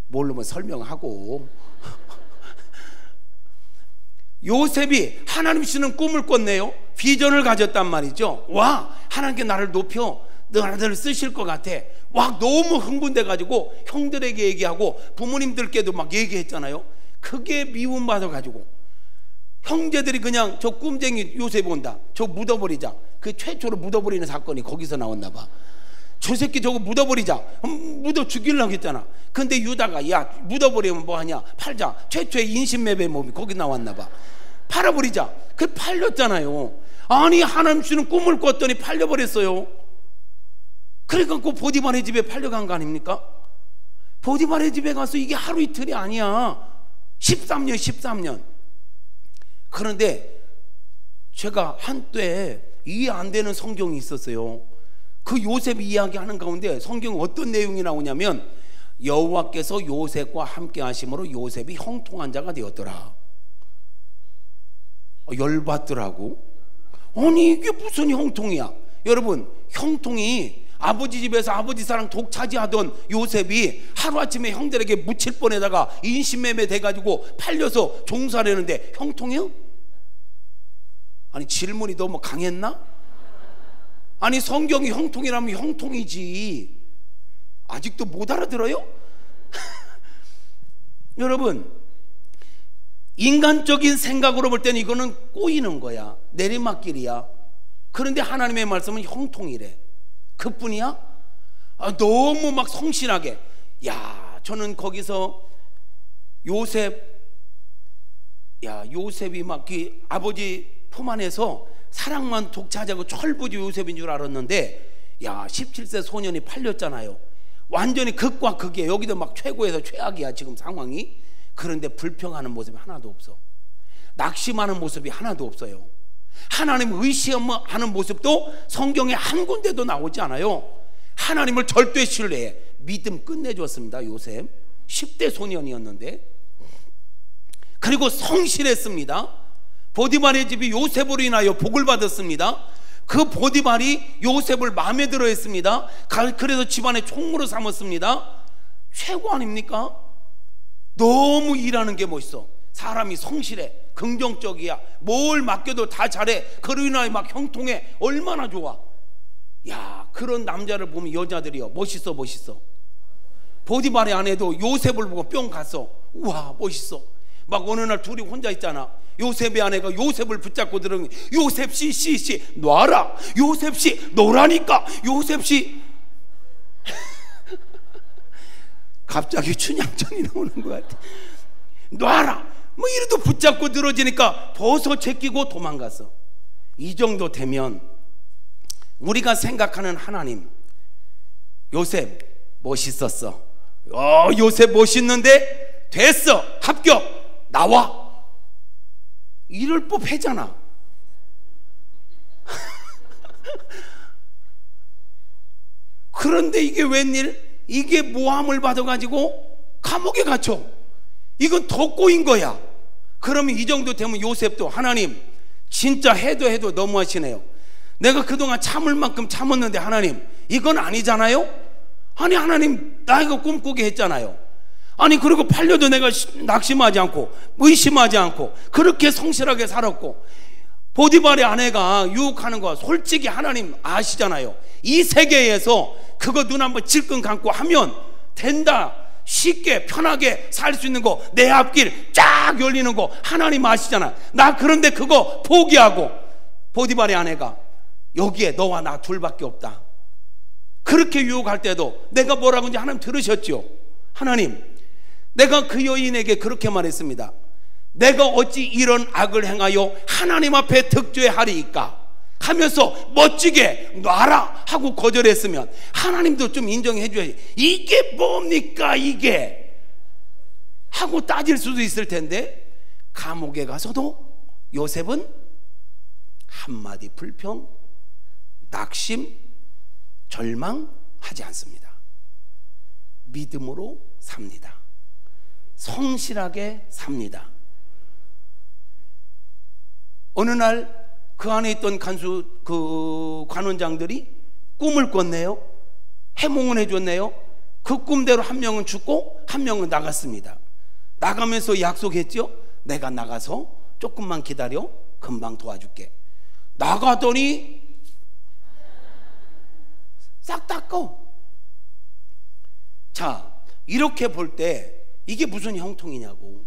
모르면 설명하고. 요셉이 하나님 주시는 꿈을 꿨네요. 비전을 가졌단 말이죠. 와, 하나님께 나를 높여 너를 쓰실 것 같아. 와, 너무 흥분돼 가지고 형들에게 얘기하고 부모님들께도 막 얘기했잖아요. 그게 미움받아 가지고 형제들이 그냥 저 꿈쟁이 요셉 온다, 저 묻어버리자. 그 최초로 묻어버리는 사건이 거기서 나왔나 봐. 저 새끼 저거 묻어버리자. 묻어 죽이려고 했잖아. 근데 유다가 야, 묻어버리면 뭐하냐, 팔자. 최초의 인신매매 몸이 거기 나왔나 봐. 팔아버리자. 그 팔렸잖아요. 아니, 하나님 주는 꿈을 꿨더니 팔려버렸어요. 그러니까 그 보디발의 집에 팔려간 거 아닙니까? 보디발의 집에 가서 이게 하루 이틀이 아니야. 13년. 그런데 제가 한때 이해 안 되는 성경이 있었어요. 그 요셉 이야기하는 가운데 성경에 어떤 내용이 나오냐면, 여호와께서 요셉과 함께 하심으로 요셉이 형통한 자가 되었더라. 열받더라고. 아니, 이게 무슨 형통이야? 여러분, 형통이 아버지 집에서 아버지 사랑 독차지하던 요셉이 하루아침에 형들에게 묻힐 뻔에다가 인신매매 돼가지고 팔려서 종살하는데 형통이요? 아니, 질문이 너무 강했나? 아니, 성경이 형통이라면 형통이지. 아직도 못 알아들어요? 여러분, 인간적인 생각으로 볼 때는 이거는 꼬이는 거야. 내리막길이야. 그런데 하나님의 말씀은 형통이래. 그뿐이야? 너무 막 성실하게. 야, 저는 거기서 요셉이 막 그 아버지 품 안에서 사랑만 독차지하고 철부지 요셉인 줄 알았는데, 야, 17세 소년이 팔렸잖아요. 완전히 극과 극이에요. 여기도 막 최고에서 최악이야 지금 상황이. 그런데 불평하는 모습이 하나도 없어. 낙심하는 모습이 하나도 없어요. 하나님 의심하는 모습도 성경에 한 군데도 나오지 않아요. 하나님을 절대 신뢰해. 믿음 끝내줬습니다. 요셉 10대 소년이었는데. 그리고 성실했습니다. 보디발의 집이 요셉으로 인하여 복을 받았습니다. 그 보디발이 요셉을 마음에 들어 했습니다. 그래서 집안의 총무로 삼았습니다. 최고 아닙니까? 너무 일하는 게 멋있어. 사람이 성실해, 긍정적이야, 뭘 맡겨도 다 잘해. 그로 인하여 막 형통해. 얼마나 좋아. 야, 그런 남자를 보면 여자들이요, 멋있어. 보디발의 아내도 요셉을 보고 뿅 갔어. 우와, 멋있어. 막 어느 날 둘이 혼자 있잖아. 요셉의 아내가 요셉을 붙잡고 들으면, 요셉씨 놔라, 요셉씨 놓으라니까, 요셉씨. 갑자기 춘향전이 나오는 것 같아. 놔라 뭐 이래도 붙잡고 늘어지니까 벗어 제끼고 도망갔어. 이 정도 되면 우리가 생각하는 하나님, 요셉 멋있었어. 요셉 멋있는데 됐어, 합격, 나와, 이럴 법하잖아. 그런데 이게 웬일? 이게 모함을 받아가지고 감옥에 갇혀. 이건 더 꼬인 거야. 그러면 이 정도 되면 요셉도, 하나님 진짜 해도 너무하시네요. 내가 그동안 참을 만큼 참았는데 하나님 이건 아니잖아요. 아니 하나님 나 이거 꿈꾸게 했잖아요. 아니 그리고 팔려도 내가 낙심하지 않고 의심하지 않고 그렇게 성실하게 살았고, 보디발의 아내가 유혹하는 거 솔직히 하나님 아시잖아요. 이 세계에서 그거 눈 한번 질끈 감고 하면 된다, 쉽게 편하게 살 수 있는 거, 내 앞길 쫙 열리는 거 하나님 아시잖아. 나 그런데 그거 포기하고, 보디발의 아내가 여기에 너와 나 둘밖에 없다, 그렇게 유혹할 때도 내가 뭐라고 이제 하나님 들으셨죠. 하나님 내가 그 여인에게 그렇게 말했습니다. 내가 어찌 이런 악을 행하여 하나님 앞에 득죄하리이까 하면서 멋지게 놔라 하고 거절했으면 하나님도 좀 인정해 줘야지. 이게 뭡니까 이게 하고 따질 수도 있을 텐데, 감옥에 가서도 요셉은 한마디 불평, 낙심, 절망하지 않습니다. 믿음으로 삽니다. 성실하게 삽니다. 어느 날 그 안에 있던 관원장들이 꿈을 꿨네요. 해몽을 해줬네요. 그 꿈대로 한 명은 죽고 한 명은 나갔습니다. 나가면서 약속했죠. 내가 나가서 조금만 기다려, 금방 도와줄게. 나가더니 싹 닦어. 자, 이렇게 볼 때 이게 무슨 형통이냐고.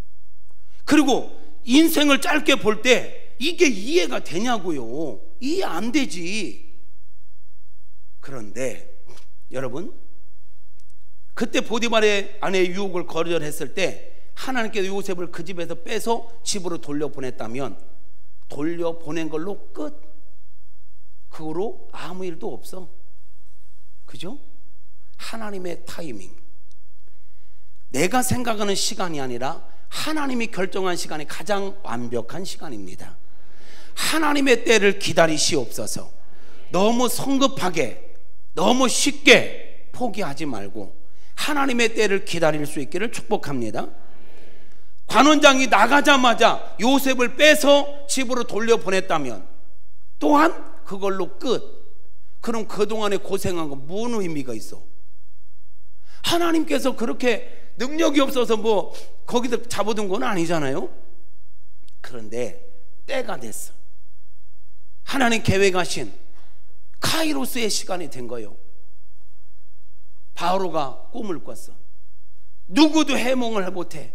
그리고 인생을 짧게 볼 때 이게 이해가 되냐고요. 이해 안 되지. 그런데 여러분, 그때 보디발의 아내의 유혹을 거절했을 때 하나님께서 요셉을 그 집에서 빼서 집으로 돌려보냈다면 돌려보낸 걸로 끝. 그 후로 아무 일도 없어. 그죠? 하나님의 타이밍, 내가 생각하는 시간이 아니라 하나님이 결정한 시간이 가장 완벽한 시간입니다. 하나님의 때를 기다리시옵소서. 너무 성급하게, 너무 쉽게 포기하지 말고 하나님의 때를 기다릴 수 있기를 축복합니다. 관원장이 나가자마자 요셉을 빼서 집으로 돌려보냈다면 또한 그걸로 끝. 그럼 그동안에 고생한 거 무슨 의미가 있어? 하나님께서 그렇게 능력이 없어서 뭐 거기서 잡아둔 건 아니잖아요. 그런데 때가 됐어. 하나님 계획하신 카이로스의 시간이 된 거예요. 바로가 꿈을 꿨어. 누구도 해몽을 못해.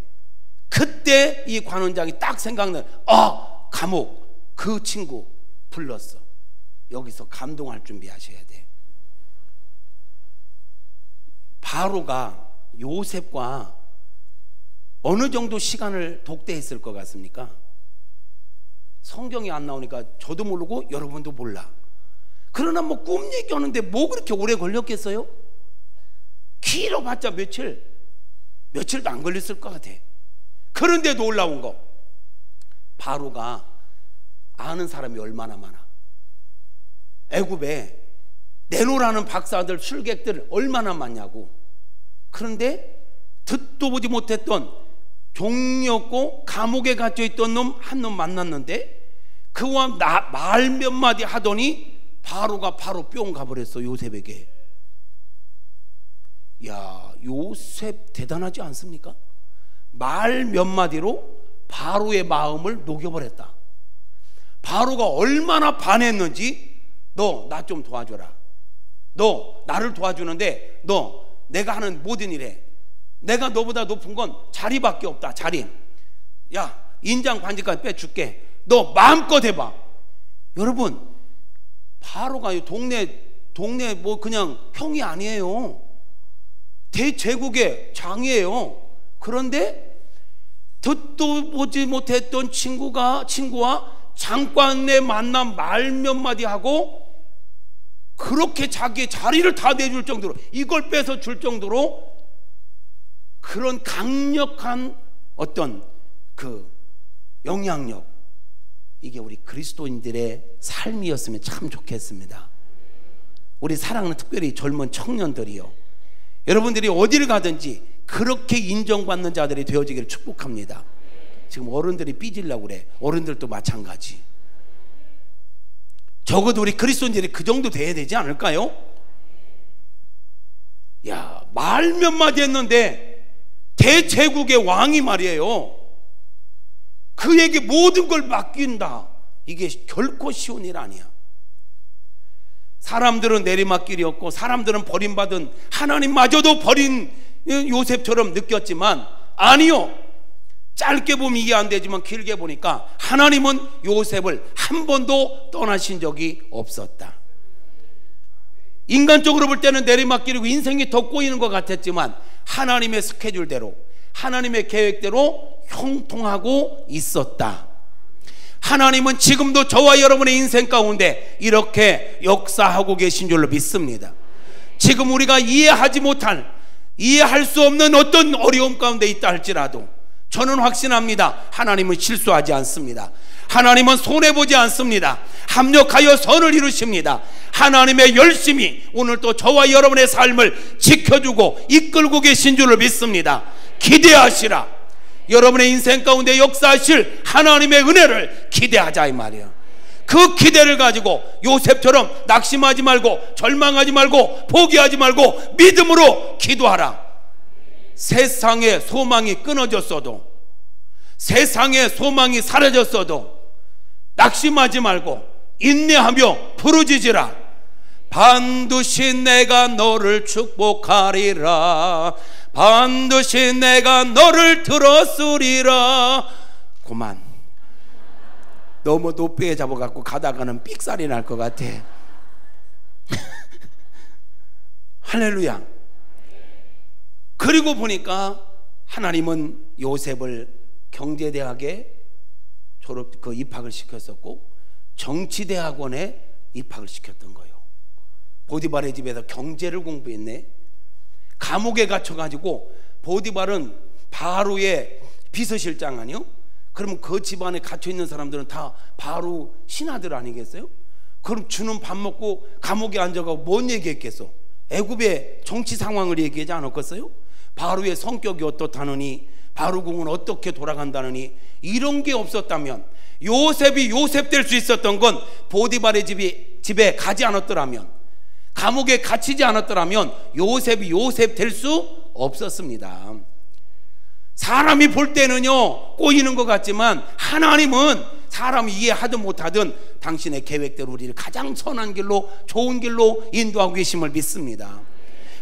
그때 이 관원장이 딱 생각나. 감옥, 그 친구 불렀어. 여기서 감동할 준비하셔야 돼. 바로가 요셉과 어느 정도 시간을 독대했을 것 같습니까? 성경이 안 나오니까 저도 모르고 여러분도 몰라. 그러나 뭐 꿈 얘기하는데 뭐 그렇게 오래 걸렸겠어요? 길어봤자 며칠도 안 걸렸을 것 같아. 그런데 놀라운 거, 바로가 아는 사람이 얼마나 많아. 애굽에 내노라는 박사들, 술객들 얼마나 많냐고. 그런데 듣도 보지 못했던 종이었고 감옥에 갇혀있던 놈 한 놈 만났는데 그와 말 몇 마디 하더니 바로가 바로 뿅 가버렸어. 요셉에게. 야, 요셉 대단하지 않습니까? 말 몇 마디로 바로의 마음을 녹여버렸다. 바로가 얼마나 반했는지, 너 나 좀 도와줘라. 너 나를 도와주는데 너 내가 하는 모든 일에 내가 너보다 높은 건 자리밖에 없다. 자리. 야, 인장 반지까지 빼줄게. 너 마음껏 해봐. 여러분, 바로가 동네 뭐 그냥 형이 아니에요. 대제국의 장이에요. 그런데 듣도 보지 못했던 친구와 장관의 만남 말 몇 마디 하고 그렇게 자기의 자리를 다 내줄 정도로, 이걸 뺏어 줄 정도로 그런 강력한 어떤 그 영향력, 이게 우리 그리스도인들의 삶이었으면 참 좋겠습니다. 우리 사랑하는 특별히 젊은 청년들이요, 여러분들이 어디를 가든지 그렇게 인정받는 자들이 되어지기를 축복합니다. 지금 어른들이 삐지려고 그래. 어른들도 마찬가지. 적어도 우리 그리스도인들이 그 정도 돼야 되지 않을까요? 야, 말 몇 마디 했는데 대제국의 왕이 말이에요, 그에게 모든 걸 맡긴다. 이게 결코 쉬운 일 아니야. 사람들은 내리막길이었고 사람들은 버림받은, 하나님마저도 버린 요셉처럼 느꼈지만 아니요, 짧게 보면 이해 안 되지만 길게 보니까 하나님은 요셉을 한 번도 떠나신 적이 없었다. 인간적으로 볼 때는 내리막길이고 인생이 더 꼬이는 것 같았지만 하나님의 스케줄대로, 하나님의 계획대로 형통하고 있었다. 하나님은 지금도 저와 여러분의 인생 가운데 이렇게 역사하고 계신 줄로 믿습니다. 지금 우리가 이해할 수 없는 어떤 어려움 가운데 있다 할지라도 저는 확신합니다. 하나님은 실수하지 않습니다. 하나님은 손해보지 않습니다. 합력하여 선을 이루십니다. 하나님의 열심히 오늘 또 저와 여러분의 삶을 지켜주고 이끌고 계신 줄을 믿습니다. 기대하시라. 여러분의 인생 가운데 역사하실 하나님의 은혜를 기대하자, 이 말이에요. 그 기대를 가지고 요셉처럼 낙심하지 말고 절망하지 말고 포기하지 말고 믿음으로 기도하라. 세상의 소망이 끊어졌어도, 세상의 소망이 사라졌어도 낙심하지 말고 인내하며 부르짖으라. 반드시 내가 너를 축복하리라. 반드시 내가 너를 들었으리라. 그만. 너무 높게 잡아갖고 가다가는 삑살이 날 것 같아. 할렐루야. 그리고 보니까 하나님은 요셉을 경제대학에 입학을 시켰었고 정치대학원에 입학을 시켰던 거예요. 보디발의 집에서 경제를 공부했네. 감옥에 갇혀가지고, 보디발은 바로의 비서실장 아니요? 그러면 그 집안에 갇혀있는 사람들은 다 바로 신하들 아니겠어요? 그럼 주는 밥 먹고 감옥에 앉아가고 뭔 얘기했겠어? 애굽의 정치 상황을 얘기하지 않았겠어요? 바로의 성격이 어떻다느니, 바로궁은 어떻게 돌아간다느니, 이런 게 없었다면, 요셉이 요셉 될 수 있었던 건 보디발의 집에 가지 않았더라면, 감옥에 갇히지 않았더라면 요셉이 요셉 될 수 없었습니다. 사람이 볼 때는요 꼬이는 것 같지만 하나님은 사람이 이해하든 못하든 당신의 계획대로 우리를 가장 선한 길로, 좋은 길로 인도하고 계심을 믿습니다.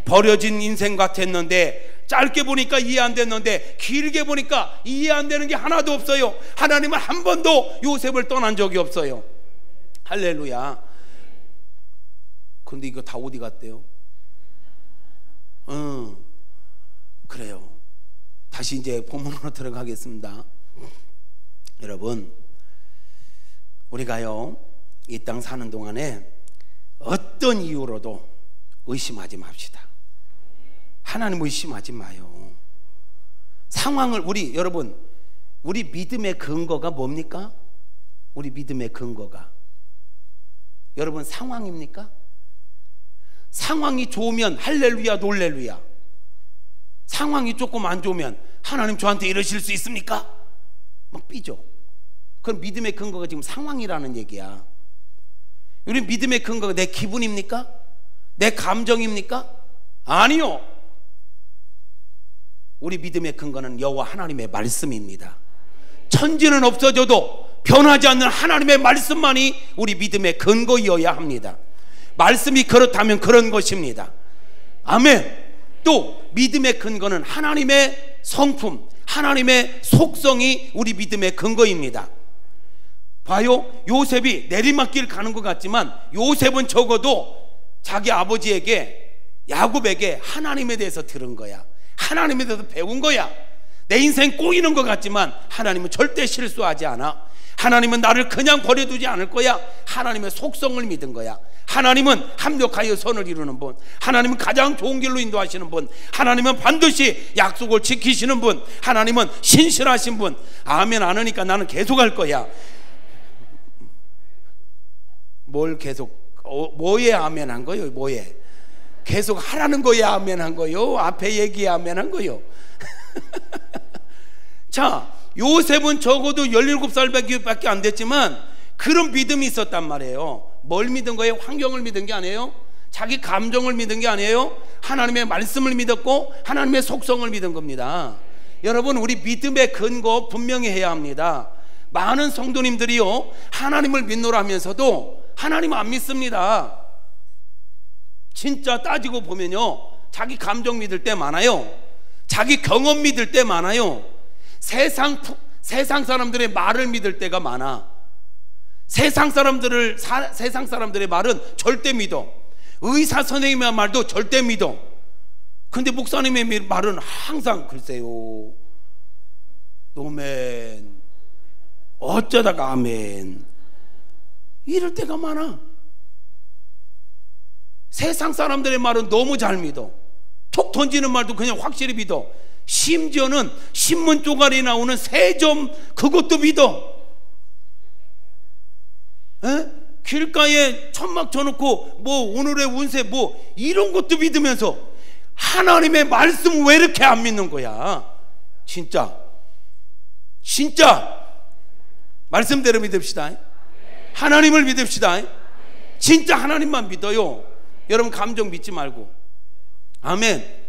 버려진 인생 같았는데 짧게 보니까 이해 안 됐는데 길게 보니까 이해 안 되는 게 하나도 없어요. 하나님은 한 번도 요셉을 떠난 적이 없어요. 할렐루야. 근데 이거 다 어디 갔대요? 그래요. 다시 이제 본문으로 들어가겠습니다. 여러분, 우리가요 이 땅 사는 동안에 어떤 이유로도 의심하지 맙시다. 하나님 의심하지 마요. 상황을 여러분, 우리 믿음의 근거가 뭡니까? 우리 믿음의 근거가 여러분 상황입니까? 상황이 좋으면 할렐루야 놀렐루야. 상황이 조금 안 좋으면 하나님 저한테 이러실 수 있습니까? 막 삐져. 그럼 믿음의 근거가 지금 상황이라는 얘기야. 우리 믿음의 근거가 내 기분입니까? 내 감정입니까? 아니요. 우리 믿음의 근거는 여호와 하나님의 말씀입니다. 천지는 없어져도 변하지 않는 하나님의 말씀만이 우리 믿음의 근거이어야 합니다. 말씀이 그렇다면 그런 것입니다. 아멘. 또 믿음의 근거는 하나님의 성품, 하나님의 속성이 우리 믿음의 근거입니다. 봐요, 요셉이 내리막길 가는 것 같지만 요셉은 적어도 자기 아버지에게, 야곱에게 하나님에 대해서 들은 거야. 하나님에 대해서 배운 거야. 내 인생 꼬이는 것 같지만 하나님은 절대 실수하지 않아. 하나님은 나를 그냥 버려두지 않을 거야. 하나님의 속성을 믿은 거야. 하나님은 합력하여 선을 이루는 분, 하나님은 가장 좋은 길로 인도하시는 분, 하나님은 반드시 약속을 지키시는 분, 하나님은 신실하신 분. 아멘 안 하니까 나는 계속 할 거야. 뭘 계속 뭐에 아멘 한 거요? 뭐에? 계속 하라는 거에 아멘 한 거요? 앞에 얘기에 아멘 한 거요? 자, 요셉은 적어도 17살밖에 안 됐지만 그런 믿음이 있었단 말이에요. 뭘 믿은 거예요? 환경을 믿은 게 아니에요. 자기 감정을 믿은 게 아니에요. 하나님의 말씀을 믿었고 하나님의 속성을 믿은 겁니다. 여러분, 우리 믿음의 근거 분명히 해야 합니다. 많은 성도님들이요 하나님을 믿노라 하면서도 하나님 안 믿습니다. 진짜 따지고 보면요 자기 감정 믿을 때 많아요. 자기 경험 믿을 때 많아요. 세상 사람들의 말을 믿을 때가 많아. 세상 사람들의 말은 절대 믿어. 의사 선생님의 말도 절대 믿어. 근데 목사님의 말은 항상 글쎄요 노멘, 어쩌다가 아멘, 이럴 때가 많아. 세상 사람들의 말은 너무 잘 믿어. 톡 던지는 말도 그냥 확실히 믿어. 심지어는 신문 쪼가리 나오는 세점 그것도 믿어. 에? 길가에 천막 쳐놓고 뭐 오늘의 운세 뭐 이런 것도 믿으면서 하나님의 말씀 왜 이렇게 안 믿는 거야? 진짜 말씀대로 믿읍시다. 하나님을 믿읍시다. 진짜 하나님만 믿어요. 여러분 감정 믿지 말고. 아멘.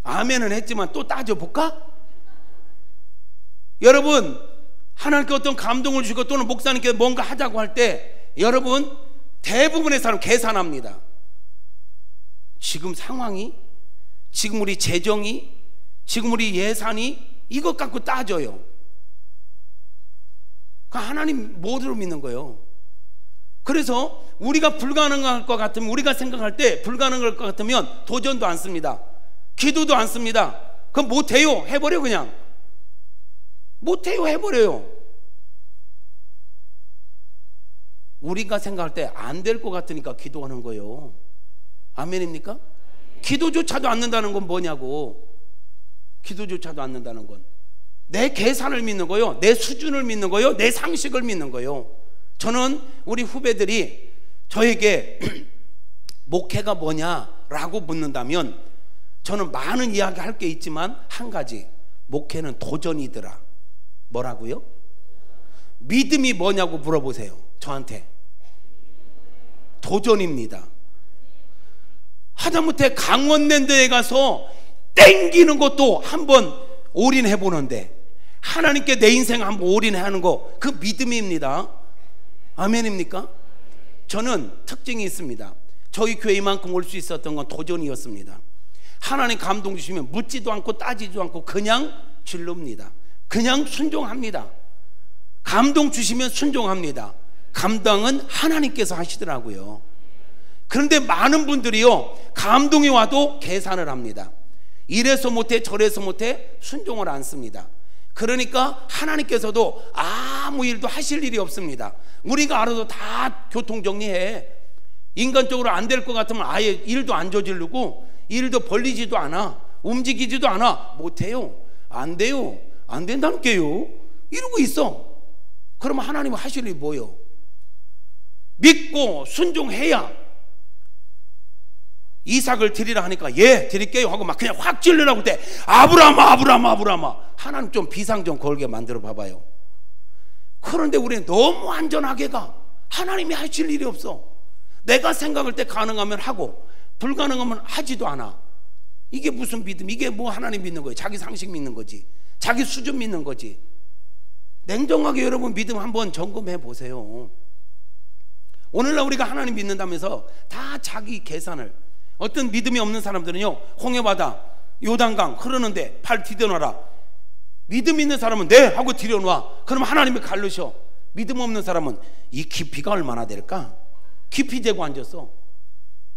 아멘은 했지만 또 따져볼까? 여러분, 하나님께 어떤 감동을 주고 또는 목사님께 뭔가 하자고 할 때 여러분 대부분의 사람 계산합니다. 지금 상황이, 지금 우리 재정이, 지금 우리 예산이 이것 갖고 따져요. 하나님 뭐로 믿는 거예요? 그래서 우리가 불가능할 것 같으면, 우리가 생각할 때 불가능할 것 같으면 도전도 안 씁니다. 기도도 안 씁니다. 그럼 못해요. 해버려. 그냥 못해요. 해버려요. 우리가 생각할 때 안 될 것 같으니까 기도하는 거예요. 아멘입니까? 기도조차도 않는다는 건 뭐냐고. 기도조차도 않는다는 건 내 계산을 믿는 거요, 내 수준을 믿는 거요, 내 상식을 믿는 거요. 저는 우리 후배들이 저에게 목회가 뭐냐라고 묻는다면 저는 많은 이야기 할 게 있지만 한 가지, 목회는 도전이더라. 뭐라고요? 믿음이 뭐냐고 물어보세요. 저한테. 도전입니다. 하다못해 강원랜드에 가서 땡기는 것도 한번 올인해 보는데, 하나님께 내 인생 한번 올인하는 거, 그 믿음입니다. 아멘입니까? 저는 특징이 있습니다. 저희 교회 이만큼 올 수 있었던 건 도전이었습니다. 하나님 감동 주시면 묻지도 않고 따지지도 않고 그냥 질릅니다. 그냥 순종합니다. 감동 주시면 순종합니다. 감당은 하나님께서 하시더라고요. 그런데 많은 분들이요, 감동이 와도 계산을 합니다. 이래서 못해 저래서 못해 순종을 안 씁니다. 그러니까 하나님께서도 아무 일도 하실 일이 없습니다. 우리가 알아서 다 교통정리해. 인간적으로 안 될 것 같으면 아예 일도 안 저지르고 일도 벌리지도 않아, 움직이지도 않아. 못해요, 안 돼요, 안 된다니까요 이러고 있어. 그러면 하나님은 하실 일이 뭐예요? 믿고 순종해야. 이삭을 드리라 하니까 예 드릴게요 하고 막 그냥 확 찔르라고 때 아브라함아 아브라함아 아브라함아. 하나님 좀 비상 좀 걸게 만들어 봐봐요. 그런데 우리는 너무 안전하게 가. 하나님이 하실 일이 없어. 내가 생각할 때 가능하면 하고 불가능하면 하지도 않아. 이게 무슨 믿음? 이게 뭐 하나님 믿는 거예요? 자기 상식 믿는 거지, 자기 수준 믿는 거지. 냉정하게 여러분 믿음 한번 점검해 보세요. 오늘날 우리가 하나님 믿는다면서 다 자기 계산을. 어떤 믿음이 없는 사람들은요, 홍해바다 요단강 흐르는데 팔 디뎌놔라. 믿음 있는 사람은 네 하고 디뎌놔. 그럼 하나님이 갈르셔. 믿음 없는 사람은 이 깊이가 얼마나 될까? 깊이 재고 앉았어.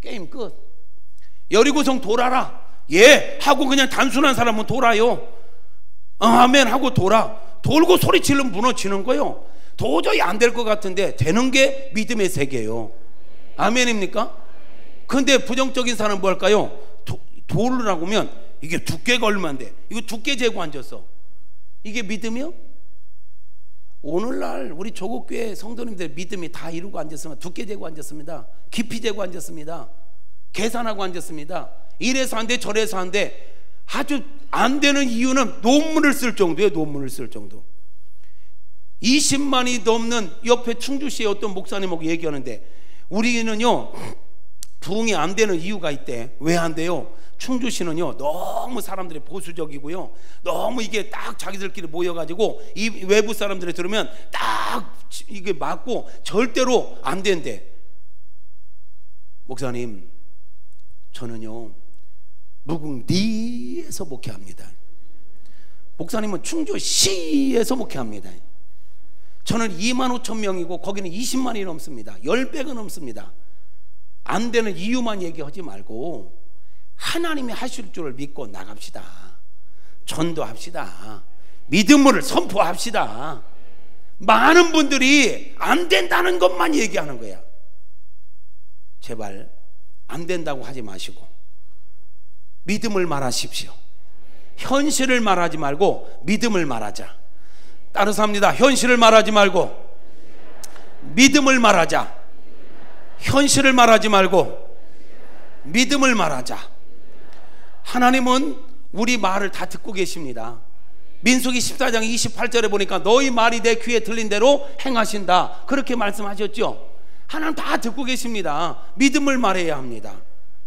게임 끝. 여리고성 돌아라. 예 하고 그냥 단순한 사람은 돌아요. 아멘 하고 돌아. 돌고 소리 지르면 무너지는 거예요. 도저히 안 될 것 같은데 되는 게 믿음의 세계예요. 아멘입니까? 근데 부정적인 사람은 뭘까요? 돌으라고 하면 이게 두께가 얼마인데 이거 두께 재고 앉았어. 이게 믿음이요? 오늘날 우리 조국교회 성도님들 믿음이 다 이루고 앉았으면 두께 재고 앉았습니다. 깊이 재고 앉았습니다. 계산하고 앉았습니다. 이래서 안 돼 저래서 안 돼. 아주 안 되는 이유는 논문을 쓸 정도예요. 논문을 쓸 정도. 20만이 넘는 옆에 충주시의 어떤 목사님하고 얘기하는데 우리는요 부흥이 안 되는 이유가 있대. 왜 안 돼요? 충주시는요 너무 사람들이 보수적이고요, 너무 이게 딱 자기들끼리 모여가지고 이 외부 사람들이 들으면 딱 이게 맞고 절대로 안 된대. 목사님 저는요 묵응리에서 목회합니다. 목사님은 충주시에서 목회합니다. 저는 2만 5천 명이고 거기는 20만이 넘습니다. 10배가 넘습니다. 안 되는 이유만 얘기하지 말고 하나님이 하실 줄을 믿고 나갑시다. 전도합시다. 믿음을 선포합시다. 많은 분들이 안 된다는 것만 얘기하는 거야. 제발 안 된다고 하지 마시고 믿음을 말하십시오. 현실을 말하지 말고 믿음을 말하자. 따라서 합니다. 현실을 말하지 말고 믿음을 말하자. 현실을 말하지 말고 믿음을 말하자. 하나님은 우리 말을 다 듣고 계십니다. 민수기 14장 28절에 보니까 너희 말이 내 귀에 들린 대로 행하신다 그렇게 말씀하셨죠. 하나님 다 듣고 계십니다. 믿음을 말해야 합니다.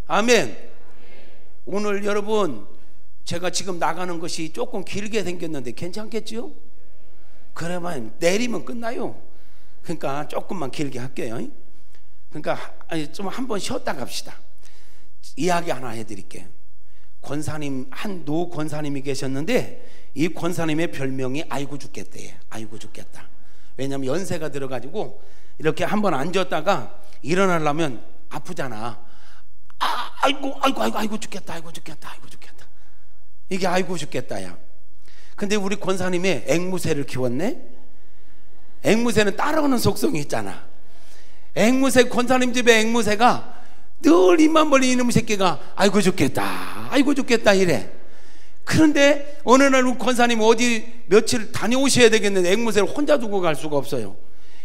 아멘. 오늘 여러분 제가 지금 나가는 것이 조금 길게 생겼는데 괜찮겠죠? 그러면 내리면 끝나요. 그러니까 조금만 길게 할게요. 그러니까 좀 한번 쉬었다 갑시다. 이야기 하나 해드릴게요. 권사님, 한 노 권사님이 계셨는데 이 권사님의 별명이 아이고 죽겠대요. 아이고 죽겠다. 왜냐하면 연세가 들어가지고 이렇게 한번 앉았다가 일어나려면 아프잖아. 아이고 죽겠다. 아이고 죽겠다. 아이고 죽겠다. 이게 아이고 죽겠다야. 근데 우리 권사님이 앵무새를 키웠네. 앵무새는 따라오는 속성이 있잖아. 앵무새, 권사님 집에 앵무새가 늘 입만 벌린 이놈의 새끼가 아이고 죽겠다 아이고 죽겠다 이래. 그런데 어느 날 우리 권사님 어디 며칠 다녀오셔야 되겠는데 앵무새를 혼자 두고 갈 수가 없어요.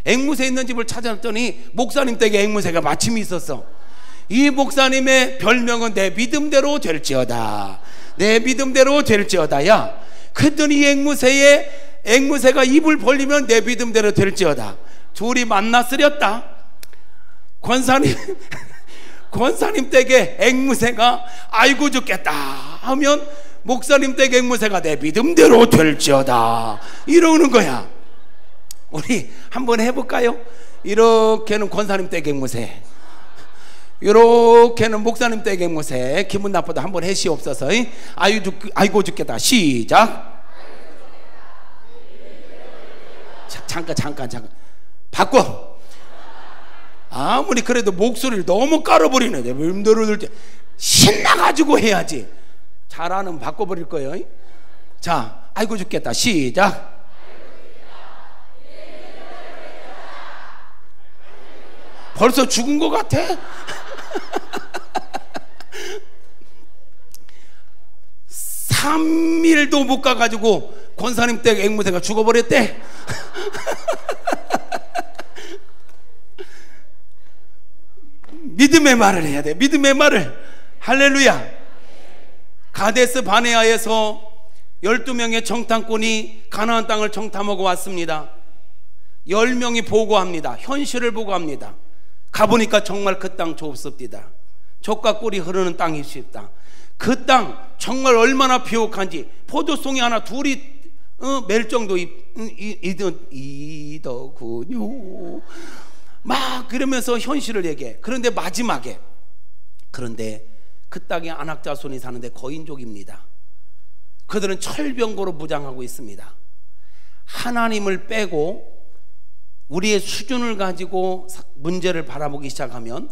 앵무새 있는 집을 찾았더니 목사님 댁에 앵무새가 마침 있었어. 이 목사님의 별명은 내 믿음대로 될지어다. 내 믿음대로 될지어다. 야, 그랬더니 이 앵무새가 입을 벌리면 내 믿음대로 될지어다. 둘이 만났으렸다. 권사님 댁에 앵무새가 아이고 죽겠다 하면 목사님 댁 앵무새가 내 믿음대로 될지어다 이러는 거야. 우리 한번 해볼까요? 이렇게는 권사님 댁 앵무새, 이렇게는 목사님 댁 앵무새. 기분 나쁘다 한번 해시옵소서. 아이고 죽겠다. 시작. 잠깐 바꿔. 아무리 그래도 목소리를 너무 깔아버리네. 힘들을 때 신나가지고 해야지. 잘하면 바꿔버릴 거예요. 자, 아이고 죽겠다. 시작. 벌써 죽은 것 같아? 3일도 못 가가지고 권사님 댁 앵무새가 죽어버렸대. 믿음의 말을 해야 돼. 믿음의 말을. 할렐루야. 가데스 바네아에서 12명의 정탐꾼이 가나안 땅을 정탐하고 왔습니다. 10명이 보고합니다. 현실을 보고합니다. 가보니까 정말 그 땅 좁습니다. 젖과 꿀이 흐르는 땅이 쉽다. 그 땅 정말 얼마나 비옥한지, 포도송이 하나 둘이 멜 정도 이더군요. 막 그러면서 현실을 얘기해. 그런데 마지막에, 그런데 그 땅에 안악자손이 사는데 거인족입니다. 그들은 철병거로 무장하고 있습니다. 하나님을 빼고 우리의 수준을 가지고 문제를 바라보기 시작하면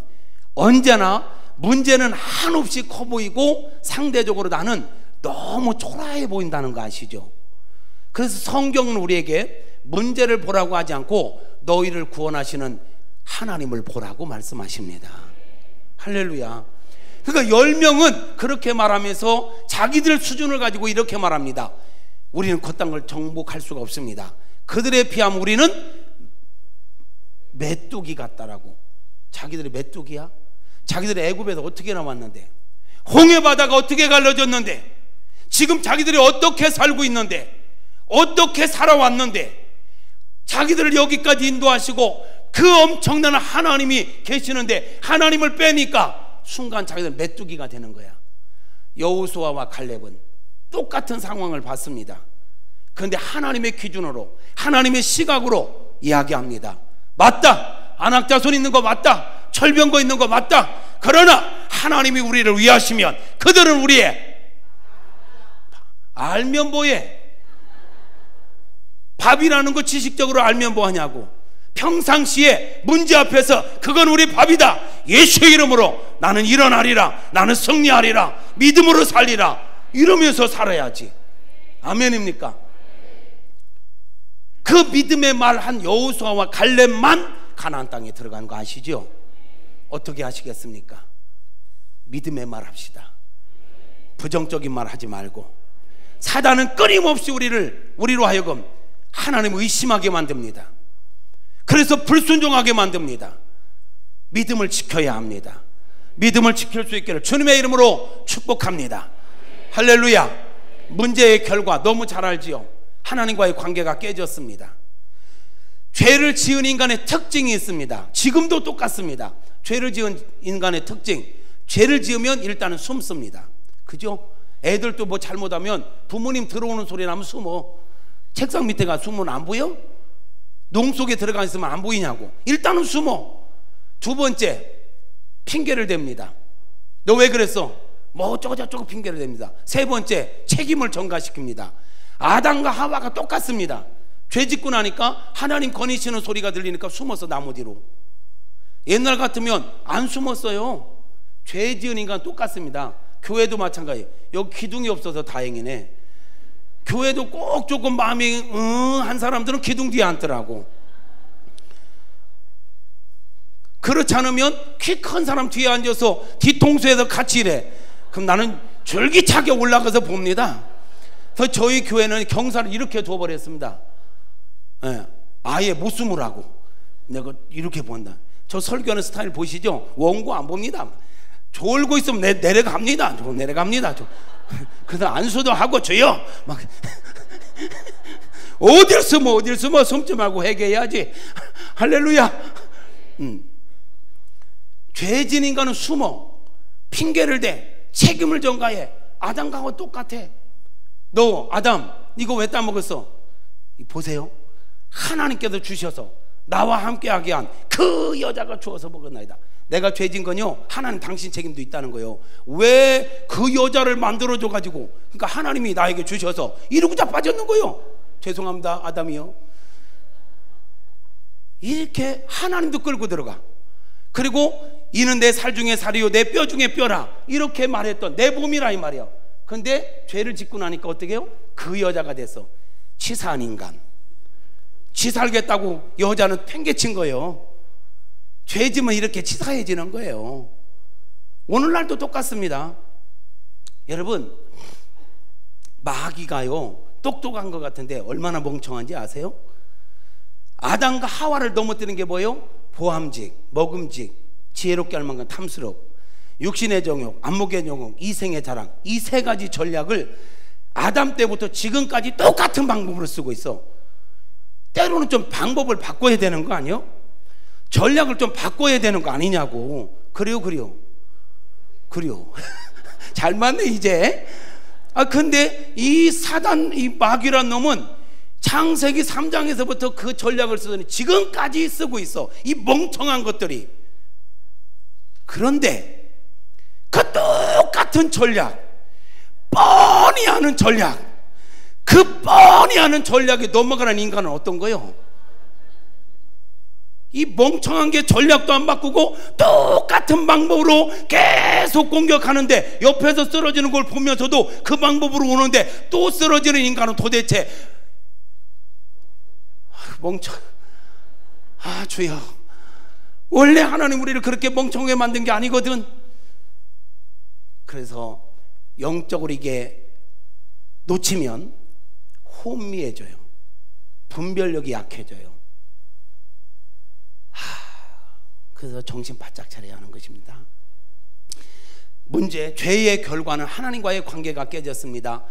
언제나 문제는 한없이 커 보이고 상대적으로 나는 너무 초라해 보인다는 거 아시죠? 그래서 성경은 우리에게 문제를 보라고 하지 않고 너희를 구원하시는 하나님을 보라고 말씀하십니다. 할렐루야. 그러니까 10명은 그렇게 말하면서 자기들 수준을 가지고 이렇게 말합니다. 우리는 그 땅을 정복할 수가 없습니다. 그들에 비하면 우리는 메뚜기 같다라고. 자기들이 메뚜기야? 자기들이 애굽에서 어떻게 나왔는데, 홍해바다가 어떻게 갈라졌는데, 지금 자기들이 어떻게 살고 있는데, 어떻게 살아왔는데, 자기들을 여기까지 인도하시고 그 엄청난 하나님이 계시는데 하나님을 빼니까 순간 자기들 메뚜기가 되는 거야. 여호수아와 갈렙은 똑같은 상황을 봤습니다. 그런데 하나님의 기준으로, 하나님의 시각으로 이야기합니다. 맞다, 안악자손 있는 거 맞다, 철병거 있는 거 맞다. 그러나 하나님이 우리를 위하시면 그들은 우리의 알면 뭐해? 밥이라는 거 지식적으로 알면 뭐하냐고. 평상시에 문제 앞에서 그건 우리 밥이다, 예수의 이름으로 나는 일어나리라, 나는 승리하리라, 믿음으로 살리라, 이러면서 살아야지. 아멘입니까? 그 믿음의 말 한 여호수아와 갈렙만 가나안 땅에 들어간 거 아시죠? 어떻게 하시겠습니까? 믿음의 말 합시다. 부정적인 말 하지 말고. 사단은 끊임없이 우리로 하여금 하나님을 의심하게 만듭니다. 그래서 불순종하게 만듭니다. 믿음을 지켜야 합니다. 믿음을 지킬 수 있기를 주님의 이름으로 축복합니다. 할렐루야. 문제의 결과 너무 잘 알지요. 하나님과의 관계가 깨졌습니다. 죄를 지은 인간의 특징이 있습니다. 지금도 똑같습니다. 죄를 지은 인간의 특징, 죄를 지으면 일단은 숨습니다. 그죠? 애들도 뭐 잘못하면 부모님 들어오는 소리 나면 숨어. 책상 밑에 가 숨으면 안 보여? 농 속에 들어가 있으면 안 보이냐고. 일단은 숨어. 두 번째, 핑계를 댑니다. 너 왜 그랬어? 뭐 어쩌고저쩌고 핑계를 댑니다. 세 번째, 책임을 전가시킵니다. 아담과 하와가 똑같습니다. 죄 짓고 나니까 하나님 거니시는 소리가 들리니까 숨어서 나무 뒤로. 옛날 같으면 안 숨었어요. 죄 지은 인간 똑같습니다. 교회도 마찬가지. 여기 기둥이 없어서 다행이네. 교회도 꼭 조금 마음이 한 사람들은 기둥 뒤에 앉더라고. 그렇지 않으면 키 큰 사람 뒤에 앉아서 뒤통수에서 같이 이래. 그럼 나는 줄기차게 올라가서 봅니다. 그래서 저희 교회는 경사를 이렇게 둬버렸습니다. 예, 아예 못 숨으라고. 내가 이렇게 본다. 저 설교하는 스타일 보시죠? 원고 안 봅니다. 졸고 있으면 내려갑니다. 내려갑니다. 그래서 안수도 하고 줘요. 막 어딜 숨어 숨지 말고 회개해야지. 할렐루야. 죄진 인간은 숨어 핑계를 대, 책임을 전가해. 아담과 똑같아. 너 아담 이거 왜 따먹었어? 보세요. 하나님께서 주셔서 나와 함께하게 한 그 여자가 주어서 먹었나이다. 내가 죄진 건요, 하나님 당신 책임도 있다는 거예요. 왜 그 여자를 만들어줘 가지고, 그러니까 하나님이 나에게 주셔서 이러고 자빠졌는 거예요. 죄송합니다 아담이요. 이렇게 하나님도 끌고 들어가. 그리고 이는 내 살 중에 살이요 내 뼈 중에 뼈라 이렇게 말했던 내 몸이라 이 말이야. 근데 죄를 짓고 나니까 어떻게 해요? 그 여자가 됐어. 치사한 인간. 지 살겠다고 여자는 팽개친 거예요. 죄 지면 이렇게 치사해지는 거예요. 오늘날도 똑같습니다. 여러분, 마귀가요 똑똑한 것 같은데 얼마나 멍청한지 아세요? 아담과 하와를 넘어뜨는 게 뭐예요? 보암직, 먹음직, 지혜롭게 할 만큼 탐스럽, 육신의 정욕, 안목의 정욕, 이생의 자랑, 이 세 가지 전략을 아담 때부터 지금까지 똑같은 방법으로 쓰고 있어. 때로는 좀 방법을 바꿔야 되는 거 아니요? 전략을 좀 바꿔야 되는 거 아니냐고. 그래요. 잘 맞네 이제. 근데 이 사단, 이 마귀란 놈은 창세기 3장에서부터 그 전략을 쓰더니 지금까지 쓰고 있어, 이 멍청한 것들이. 그런데 그 똑같은 전략, 뻔히 하는 전략, 그 뻔히 하는 전략에 넘어가는 인간은 어떤 거요? 이 멍청한 게 전략도 안 바꾸고 똑같은 방법으로 계속 공격하는데 옆에서 쓰러지는 걸 보면서도 그 방법으로 오는데 또 쓰러지는 인간은 도대체 주여, 원래 하나님 우리를 그렇게 멍청하게 만든 게 아니거든. 그래서 영적으로 이게 놓치면 혼미해져요. 분별력이 약해져요. 그래서 정신 바짝 차려야 하는 것입니다. 문제, 죄의 결과는 하나님과의 관계가 깨졌습니다.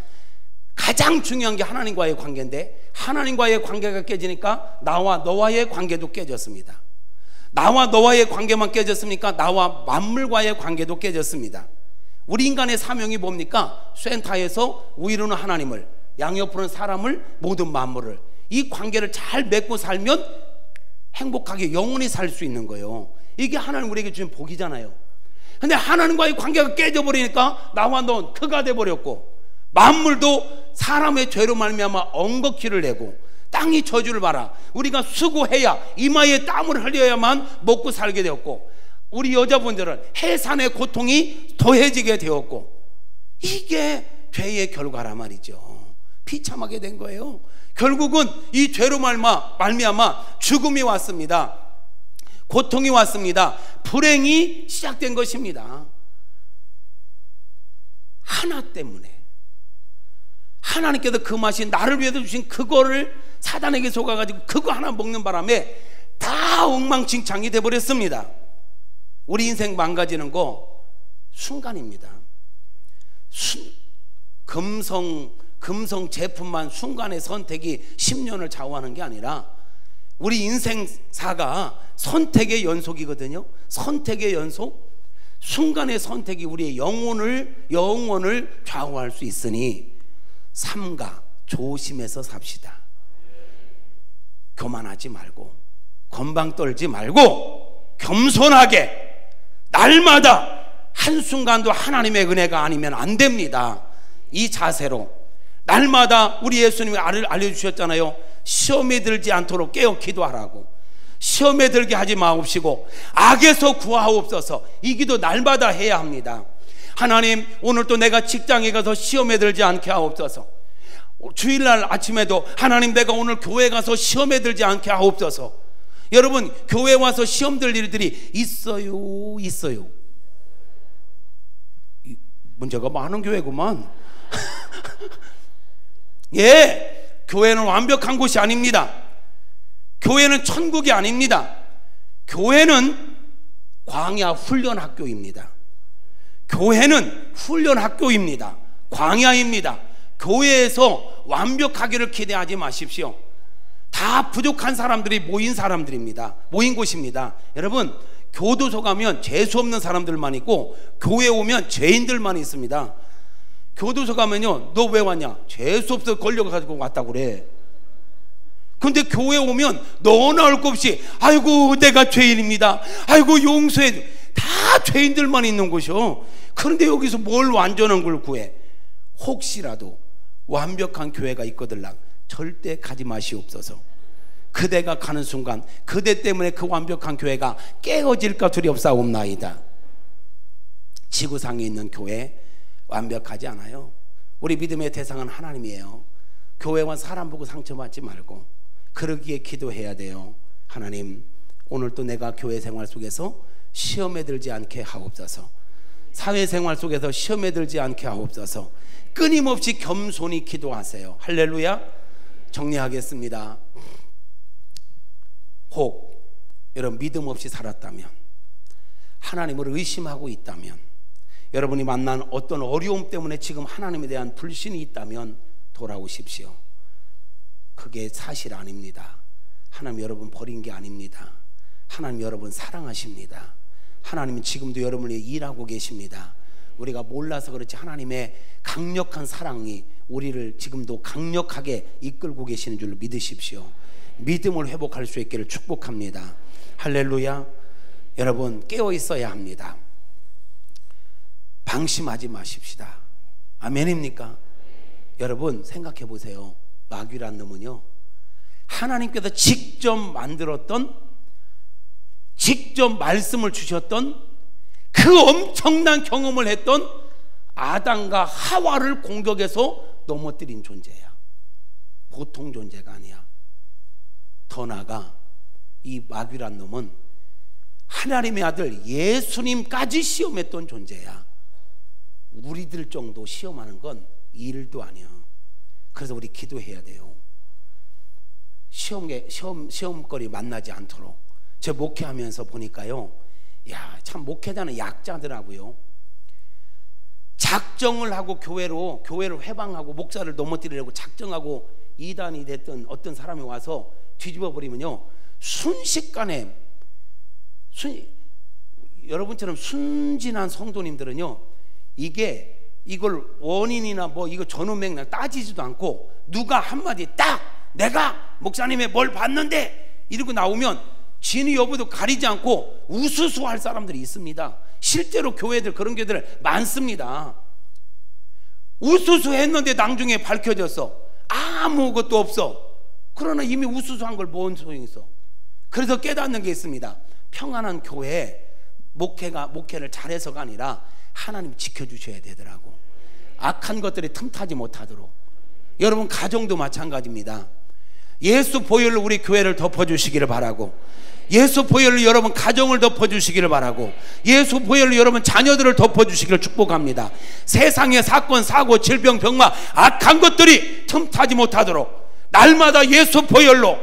가장 중요한 게 하나님과의 관계인데 하나님과의 관계가 깨지니까 나와 너와의 관계도 깨졌습니다. 나와 너와의 관계만 깨졌습니까? 나와 만물과의 관계도 깨졌습니다. 우리 인간의 사명이 뭡니까? 센터에서 위로는 하나님을, 양옆으로는 사람을, 모든 만물을, 이 관계를 잘 맺고 살면 행복하게 영원히 살 수 있는 거예요. 이게 하나님 우리에게 주신 복이잖아요. 근데 하나님과의 관계가 깨져버리니까 나와 넌 그가 돼버렸고, 만물도 사람의 죄로 말미암아 엉겁기를 내고 땅이 저주를 봐라. 우리가 수고해야, 이마에 땀을 흘려야만 먹고 살게 되었고, 우리 여자분들은 해산의 고통이 더해지게 되었고, 이게 죄의 결과란 말이죠. 비참하게 된 거예요. 결국은 이 죄로 말미암아 죽음이 왔습니다. 고통이 왔습니다. 불행이 시작된 것입니다. 하나 때문에. 하나님께서 그 맛이 나를 위해서 주신 그거를 사단에게 속아가지고 그거 하나 먹는 바람에 다 엉망진창이 돼버렸습니다. 우리 인생 망가지는 거 순간입니다. 금성 제품만 순간의 선택이 10년을 좌우하는 게 아니라 우리 인생사가 선택의 연속이거든요. 선택의 연속. 순간의 선택이 우리의 영혼을 좌우할 수 있으니 삼가 조심해서 삽시다. 교만하지 말고, 건방 떨지 말고, 겸손하게 날마다 한순간도 하나님의 은혜가 아니면 안 됩니다. 이 자세로 날마다 우리 예수님이 알려주셨잖아요. 시험에 들지 않도록 깨어 기도하라고. 시험에 들게 하지 마옵시고 악에서 구하옵소서. 이 기도 날마다 해야 합니다. 하나님, 오늘도 내가 직장에 가서 시험에 들지 않게 하옵소서. 주일날 아침에도 하나님, 내가 오늘 교회 가서 시험에 들지 않게 하옵소서. 여러분, 교회 와서 시험 들 일들이 있어요. 문제가 많은 교회구만. 예, 교회는 완벽한 곳이 아닙니다. 교회는 천국이 아닙니다. 교회는 광야 훈련 학교입니다. 교회는 훈련 학교입니다. 광야입니다. 교회에서 완벽하기를 기대하지 마십시오. 다 부족한 사람들이 모인 사람들입니다. 모인 곳입니다. 여러분, 교도소 가면 재수 없는 사람들만 있고 교회 오면 죄인들만 있습니다. 교도소 가면요, 너 왜 왔냐? 재수 없어 걸려가지고 왔다고 그래. 근데 교회 오면 너나 할 것 없이 아이고 내가 죄인입니다, 아이고 용서해, 다 죄인들만 있는 곳이요. 그런데 여기서 뭘 완전한 걸 구해? 혹시라도 완벽한 교회가 있거들랑 절대 가지 마시옵소서. 그대가 가는 순간 그대 때문에 그 완벽한 교회가 깨어질까 두렵사옵나이다. 지구상에 있는 교회 완벽하지 않아요. 우리 믿음의 대상은 하나님이에요. 교회와 사람 보고 상처받지 말고 그러기에 기도해야 돼요. 하나님, 오늘도 내가 교회 생활 속에서 시험에 들지 않게 하옵소서. 사회생활 속에서 시험에 들지 않게 하옵소서. 끊임없이 겸손히 기도하세요. 할렐루야. 정리하겠습니다. 혹 여러분 믿음 없이 살았다면, 하나님을 의심하고 있다면, 여러분이 만난 어떤 어려움 때문에 지금 하나님에 대한 불신이 있다면 돌아오십시오. 그게 사실 아닙니다. 하나님 여러분 버린 게 아닙니다. 하나님 여러분 사랑하십니다. 하나님은 지금도 여러분을 위해 일하고 계십니다. 우리가 몰라서 그렇지 하나님의 강력한 사랑이 우리를 지금도 강력하게 이끌고 계시는 줄로 믿으십시오. 믿음을 회복할 수 있기를 축복합니다. 할렐루야. 여러분 깨어 있어야 합니다. 방심하지 마십시다. 아멘입니까? 여러분 생각해 보세요. 마귀란 놈은요, 하나님께서 직접 만들었던, 직접 말씀을 주셨던 그 엄청난 경험을 했던 아담과 하와를 공격해서 넘어뜨린 존재야. 보통 존재가 아니야. 더 나아가 이 마귀란 놈은 하나님의 아들 예수님까지 시험했던 존재야. 우리들 정도 시험하는 건 일도 아니야. 그래서 우리 기도해야 돼요. 시험거리 만나지 않도록. 제 목회하면서 보니까요, 야, 참 목회자는 약자더라고요. 작정을 하고 교회를 회방하고 목사를 넘어뜨리려고 작정하고 이단이 됐던 어떤 사람이 와서 뒤집어 버리면요, 순식간에 여러분처럼 순진한 성도님들은요, 이걸 원인이나 뭐 이거 전후맥락 따지지도 않고 누가 한마디 딱 내가 목사님의 뭘 봤는데 이러고 나오면 진위 여부도 가리지 않고 우수수 할 사람들이 있습니다. 실제로 교회들, 그런 교회들 많습니다. 우수수 했는데 나중에 밝혀졌어. 아무것도 없어. 그러나 이미 우수수한 걸 뭔 소용이 있어. 그래서 깨닫는 게 있습니다. 평안한 교회에 목회를 잘해서가 아니라 하나님 지켜주셔야 되더라고. 악한 것들이 틈타지 못하도록. 여러분 가정도 마찬가지입니다. 예수 보혈로 우리 교회를 덮어주시기를 바라고, 예수 보혈로 여러분 가정을 덮어주시기를 바라고, 예수 보혈로 여러분 자녀들을 덮어주시기를 축복합니다. 세상의 사건, 사고, 질병, 병마, 악한 것들이 틈타지 못하도록 날마다 예수 보혈로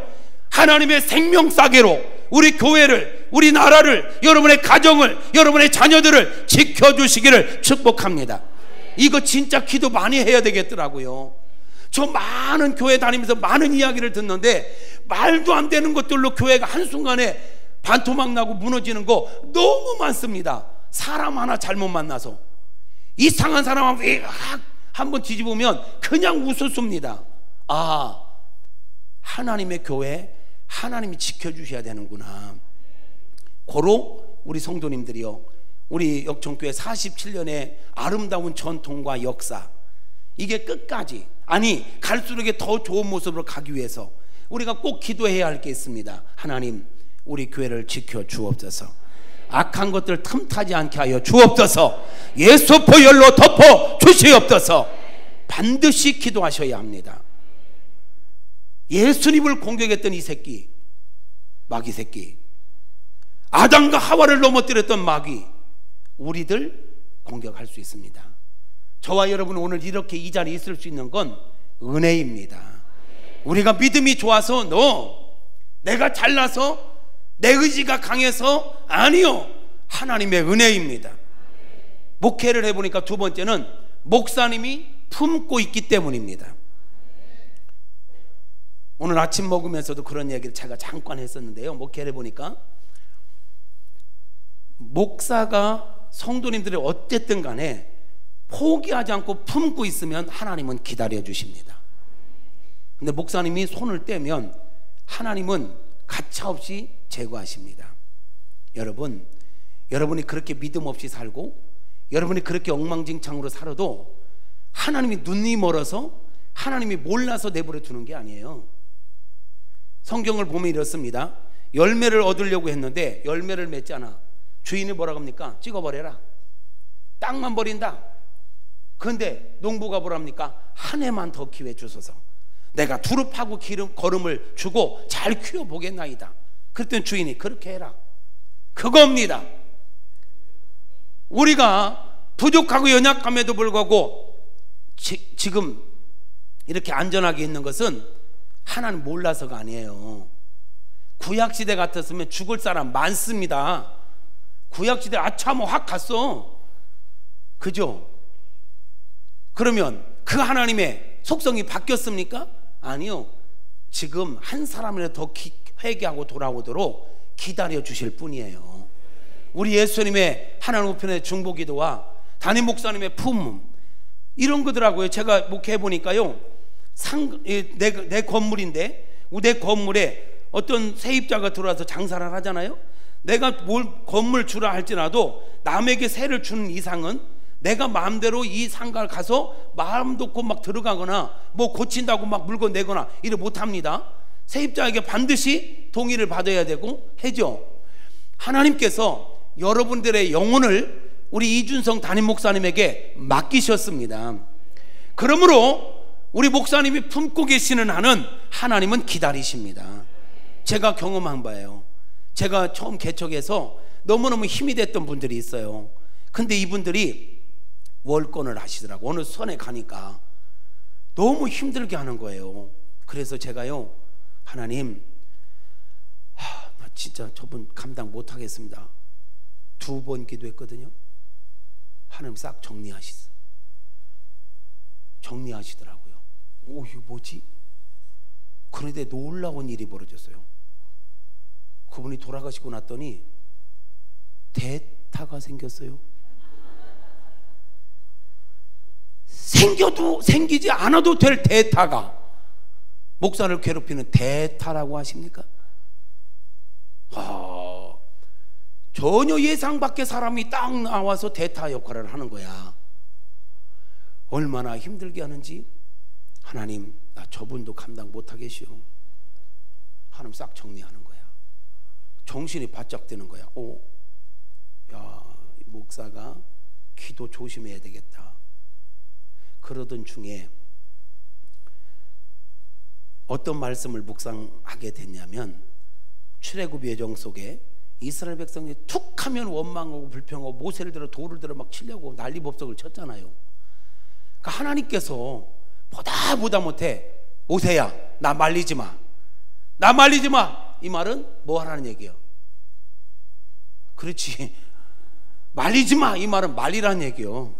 하나님의 생명싸개로 우리 교회를, 우리 나라를, 여러분의 가정을, 여러분의 자녀들을 지켜주시기를 축복합니다. 이거 진짜 기도 많이 해야 되겠더라고요. 저 많은 교회 다니면서 많은 이야기를 듣는데 말도 안 되는 것들로 교회가 한순간에 반토막 나고 무너지는 거 너무 많습니다. 사람 하나 잘못 만나서 이상한 사람 한번 뒤집으면 그냥 웃었습니다. 아, 하나님의 교회 하나님이 지켜주셔야 되는구나. 고로 우리 성도님들이요, 우리 역청교회 47년의 아름다운 전통과 역사, 이게 끝까지, 아니 갈수록 더 좋은 모습으로 가기 위해서 우리가 꼭 기도해야 할 게 있습니다. 하나님, 우리 교회를 지켜 주옵소서. 악한 것들 틈타지 않게 하여 주옵소서. 예수 보혈로 덮어 주시옵소서. 반드시 기도하셔야 합니다. 예수님을 공격했던 이 새끼, 마귀 새끼, 아담과 하와를 넘어뜨렸던 마귀, 우리들 공격할 수 있습니다. 저와 여러분 오늘 이렇게 이 자리에 있을 수 있는 건 은혜입니다. 우리가 믿음이 좋아서, 내가 잘나서, 내 의지가 강해서, 아니요, 하나님의 은혜입니다. 목회를 해보니까 두 번째는 목사님이 품고 있기 때문입니다. 오늘 아침 먹으면서도 그런 얘기를 제가 잠깐 했었는데요, 목회를 해보니까 목사가 성도님들이 어쨌든 간에 포기하지 않고 품고 있으면 하나님은 기다려 주십니다. 근데 목사님이 손을 떼면 하나님은 가차없이 제거하십니다. 여러분이 그렇게 믿음 없이 살고 여러분이 그렇게 엉망진창으로 살아도 하나님이 눈이 멀어서, 하나님이 몰라서 내버려 두는 게 아니에요. 성경을 보면 이렇습니다. 열매를 얻으려고 했는데 열매를 맺잖아. 주인이 뭐라고 합니까? 찍어버려라. 땅만 버린다. 그런데 농부가 뭐랍니까? 한 해만 더 기회 주소서. 내가 두릅하고 거름을 주고 잘 키워보겠나이다. 그랬더니 주인이 그렇게 해라. 그겁니다. 우리가 부족하고 연약함에도 불구하고 지금 이렇게 안전하게 있는 것은 하나님 몰라서가 아니에요. 구약시대 같았으면 죽을 사람 많습니다. 구약시대 아차 뭐 확 갔어. 그죠? 그러면 그 하나님의 속성이 바뀌었습니까? 아니요. 지금 한 사람이라도 더 회개하고 돌아오도록 기다려 주실 뿐이에요. 우리 예수님의 하나님 우편의 중보기도와 담임 목사님의 품음 이런 거더라고요. 제가 목회해 보니까요, 내 건물인데 내 건물에 어떤 세입자가 들어와서 장사를 하잖아요. 내가 뭘 건물 주라 할지라도 남에게 세를 주는 이상은 내가 마음대로 이 상가를 가서 마음 놓고 막 들어가거나 뭐 고친다고 막 물건 내거나 이래 못합니다. 세입자에게 반드시 동의를 받아야 되고 해죠. 하나님께서 여러분들의 영혼을 우리 이준성 담임 목사님에게 맡기셨습니다. 그러므로 우리 목사님이 품고 계시는 한은 하나님은 기다리십니다. 제가 경험한 바예요. 제가 처음 개척해서 너무너무 힘이 됐던 분들이 있어요. 근데 이분들이 월권을 하시더라고. 어느 선에 가니까 너무 힘들게 하는 거예요. 그래서 제가요, 하나님, 나 진짜 저분 감당 못 하겠습니다. 2번 기도했거든요. 하나님 싹 정리하시더라고요. 오, 이거 뭐지? 그런데 놀라운 일이 벌어졌어요. 그분이 돌아가시고 났더니 대타가 생겼어요. 생겨도 생기지 않아도 될 대타가, 목사를 괴롭히는 대타라고 하십니까? 전혀 예상 밖의 사람이 딱 나와서 대타 역할을 하는 거야. 얼마나 힘들게 하는지. 하나님, 나 저분도 감당 못하겠시오. 하나님 싹 정리하는 거야. 정신이 바짝 드는 거야. 야, 목사가 기도 조심해야 되겠다. 그러던 중에 어떤 말씀을 묵상하게 됐냐면, 출애굽 예정 속에 이스라엘 백성이 툭 하면 원망하고 불평하고 모세를 들어 돌을 들어 막 치려고 난리법석을 쳤잖아요. 그러니까 하나님께서 보다 못해, 모세야 나 말리지 마, 나 말리지 마. 이 말은 뭐 하라는 얘기예요? 그렇지, 말리지 마. 이 말은 말리라는 얘기예요.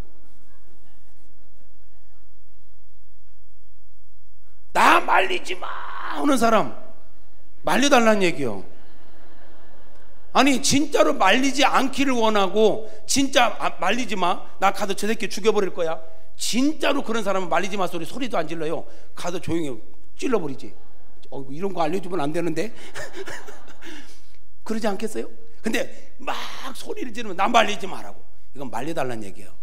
나 말리지 마 하는 사람 말려달라는 얘기요. 아니 진짜로 말리지 않기를 원하고, 진짜 말리지 마, 나 가서 저 새끼 죽여버릴 거야, 진짜로 그런 사람은 말리지 마 소리도 안 질러요. 가서 조용히 찔러버리지. 이런 거 알려주면 안 되는데 그러지 않겠어요? 근데 막 소리를 지르면 나 말리지 마라고. 이건 말려달라는 얘기예요.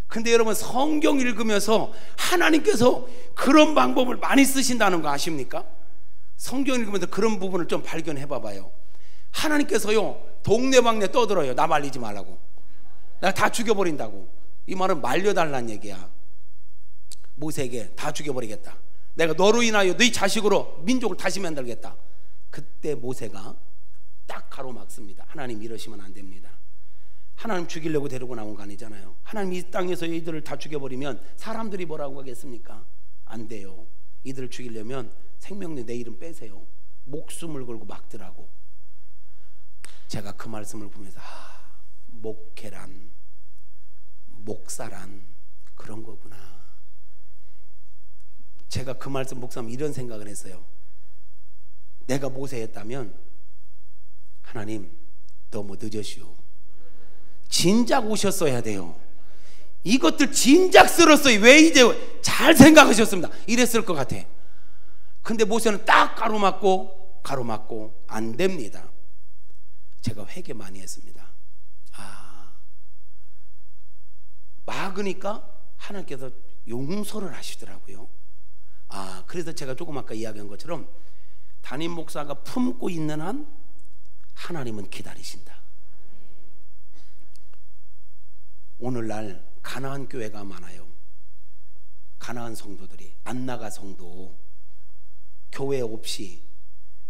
근데 여러분, 성경 읽으면서 하나님께서 그런 방법을 많이 쓰신다는 거 아십니까? 성경 읽으면서 그런 부분을 좀 발견해 봐봐요. 하나님께서요, 동네방네 떠들어요. 나 말리지 말라고, 나 다 죽여버린다고. 이 말은 말려달라는 얘기야. 모세에게 다 죽여버리겠다, 내가 너로 인하여 네 자식으로 민족을 다시 만들겠다. 그때 모세가 딱 가로막습니다. 하나님 이러시면 안 됩니다. 하나님 죽이려고 데리고 나온 거 아니잖아요. 하나님 이 땅에서 이들을 다 죽여버리면 사람들이 뭐라고 하겠습니까? 안 돼요. 이들을 죽이려면 생명내 내 이름 빼세요. 목숨을 걸고 막더라고. 제가 그 말씀을 보면서 목회란, 목사란 그런 거구나. 제가 그 말씀 목사님 이런 생각을 했어요. 내가 모세였다면, 하나님 너무 늦으시오, 진작 오셨어야 돼요. 이것들 진작 쓸었어요. 왜 이제 잘 생각하셨습니다. 이랬을 것 같아. 근데 모세는 딱 가로막고 안 됩니다. 제가 회개 많이 했습니다. 막으니까 하나님께서 용서를 하시더라고요. 그래서 제가 조금 아까 이야기한 것처럼 담임 목사가 품고 있는 한 하나님은 기다리신다. 오늘날 가나안 교회가 많아요. 가나안 성도들이, 안나가 성도, 교회 없이,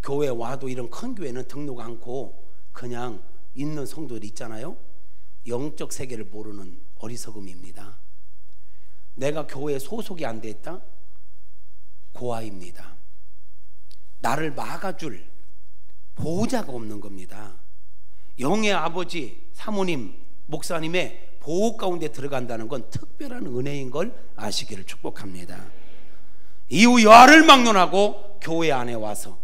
교회 와도 이런 큰 교회는 등록 않고 그냥 있는 성도들이 있잖아요. 영적 세계를 모르는 어리석음입니다. 내가 교회에 소속이 안 돼 있다? 고아입니다. 나를 막아줄 보호자가 없는 겁니다. 영의 아버지, 사모님, 목사님의 보호 가운데 들어간다는 건 특별한 은혜인 걸 아시기를 축복합니다. 이후 여아를 막론하고 교회 안에 와서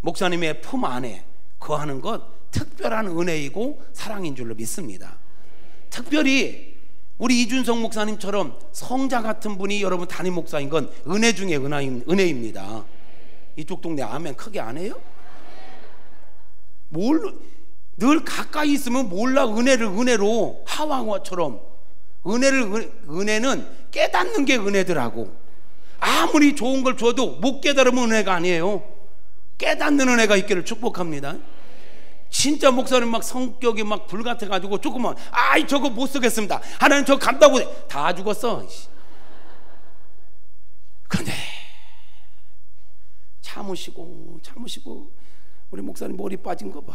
목사님의 품 안에 거하는 것 특별한 은혜이고 사랑인 줄로 믿습니다. 특별히 우리 이준석 목사님처럼 성자 같은 분이 여러분 담임 목사인 건 은혜 중에 은혜입니다. 이쪽 동네 아멘 크게 안 해요? 늘 가까이 있으면 몰라. 은혜를 은혜로, 하와처럼 은혜는 깨닫는 게 은혜더라고. 아무리 좋은 걸 줘도 못 깨달으면 은혜가 아니에요. 깨닫는 은혜가 있기를 축복합니다. 진짜 목사님 막 성격이 막 불같아가지고 조금만 아이 저거 못 쓰겠습니다. 하나님 저 간다고 다 죽었어. 근데 참으시고 우리 목사님 머리 빠진 거 봐.